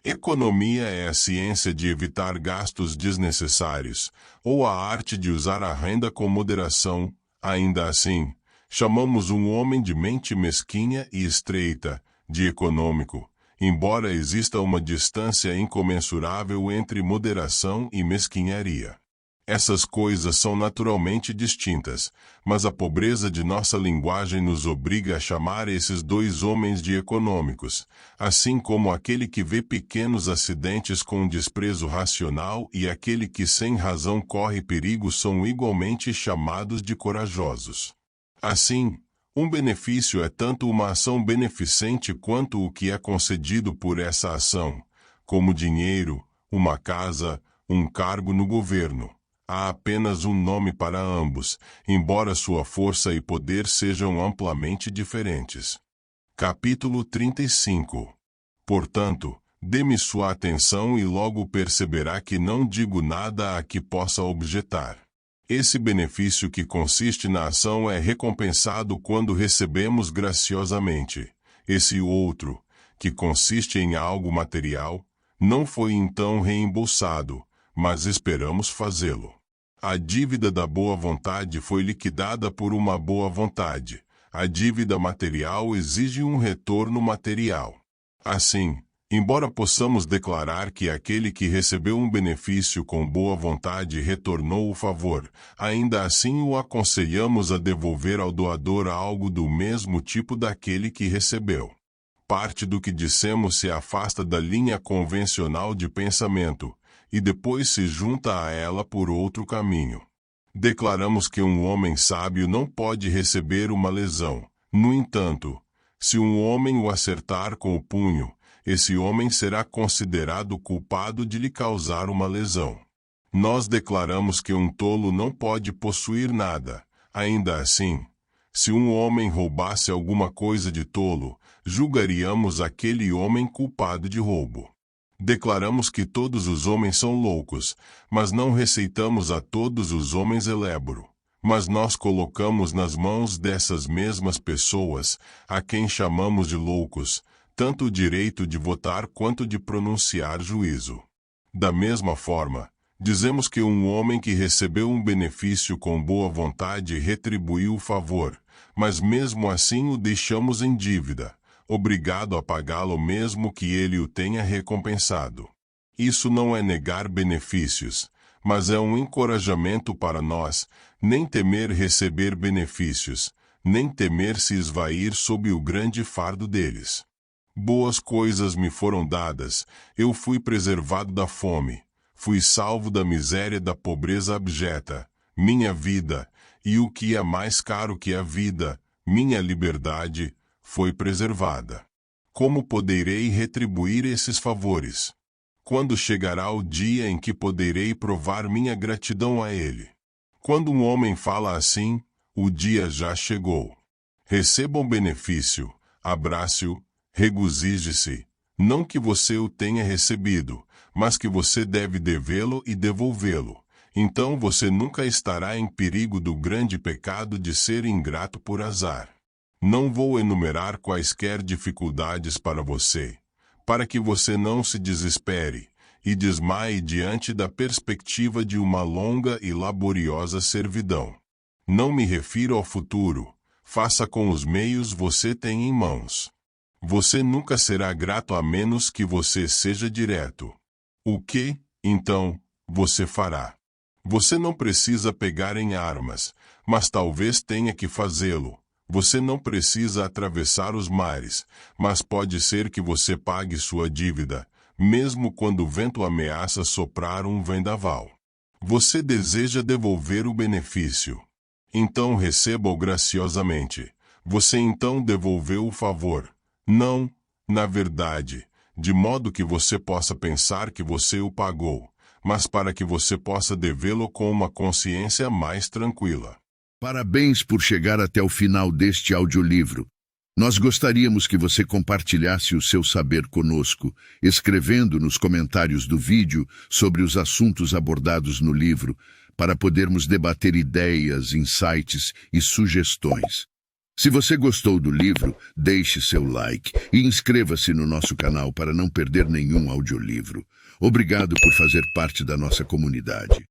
Economia é a ciência de evitar gastos desnecessários, ou a arte de usar a renda com moderação. Ainda assim, chamamos um homem de mente mesquinha e estreita, de econômico, embora exista uma distância incomensurável entre moderação e mesquinharia. Essas coisas são naturalmente distintas, mas a pobreza de nossa linguagem nos obriga a chamar esses dois homens de econômicos, assim como aquele que vê pequenos acidentes com desprezo racional e aquele que sem razão corre perigo são igualmente chamados de corajosos. Assim, um benefício é tanto uma ação beneficente quanto o que é concedido por essa ação, como dinheiro, uma casa, um cargo no governo. Há apenas um nome para ambos, embora sua força e poder sejam amplamente diferentes. Capítulo 35. Portanto, dê-me sua atenção e logo perceberá que não digo nada a que possa objetar. Esse benefício que consiste na ação é recompensado quando recebemos graciosamente. Esse outro, que consiste em algo material, não foi então reembolsado, mas esperamos fazê-lo. A dívida da boa vontade foi liquidada por uma boa vontade. A dívida material exige um retorno material. Assim, embora possamos declarar que aquele que recebeu um benefício com boa vontade retornou o favor, ainda assim o aconselhamos a devolver ao doador algo do mesmo tipo daquele que recebeu. Parte do que dissemos se afasta da linha convencional de pensamento, e depois se junta a ela por outro caminho. Declaramos que um homem sábio não pode receber uma lesão. No entanto, se um homem o acertar com o punho, esse homem será considerado culpado de lhe causar uma lesão. Nós declaramos que um tolo não pode possuir nada. Ainda assim, se um homem roubasse alguma coisa de tolo, julgaríamos aquele homem culpado de roubo. Declaramos que todos os homens são loucos, mas não receitamos a todos os homens eléboro. Mas nós colocamos nas mãos dessas mesmas pessoas, a quem chamamos de loucos, tanto o direito de votar quanto de pronunciar juízo. Da mesma forma, dizemos que um homem que recebeu um benefício com boa vontade retribuiu o favor, mas mesmo assim o deixamos em dívida, obrigado a pagá-lo mesmo que ele o tenha recompensado. Isso não é negar benefícios, mas é um encorajamento para nós, nem temer receber benefícios, nem temer se esvair sob o grande fardo deles. Boas coisas me foram dadas, eu fui preservado da fome, fui salvo da miséria da pobreza abjeta, minha vida, e o que é mais caro que a vida, minha liberdade, foi preservada. Como poderei retribuir esses favores? Quando chegará o dia em que poderei provar minha gratidão a ele? Quando um homem fala assim, o dia já chegou. Receba um benefício, abrace-o, regozije-se, não que você o tenha recebido, mas que você deve devê-lo e devolvê-lo. Então você nunca estará em perigo do grande pecado de ser ingrato por azar. Não vou enumerar quaisquer dificuldades para você, para que você não se desespere e desmaie diante da perspectiva de uma longa e laboriosa servidão. Não me refiro ao futuro, faça com os meios você tem em mãos. Você nunca será grato a menos que você seja direto. O que, então, você fará? Você não precisa pegar em armas, mas talvez tenha que fazê-lo. Você não precisa atravessar os mares, mas pode ser que você pague sua dívida, mesmo quando o vento ameaça soprar um vendaval. Você deseja devolver o benefício. Então receba-o graciosamente. Você então devolveu o favor. Não, na verdade, de modo que você possa pensar que você o pagou, mas para que você possa devê-lo com uma consciência mais tranquila. Parabéns por chegar até o final deste audiolivro. Nós gostaríamos que você compartilhasse o seu saber conosco, escrevendo nos comentários do vídeo sobre os assuntos abordados no livro, para podermos debater ideias, insights e sugestões. Se você gostou do livro, deixe seu like e inscreva-se no nosso canal para não perder nenhum audiolivro. Obrigado por fazer parte da nossa comunidade.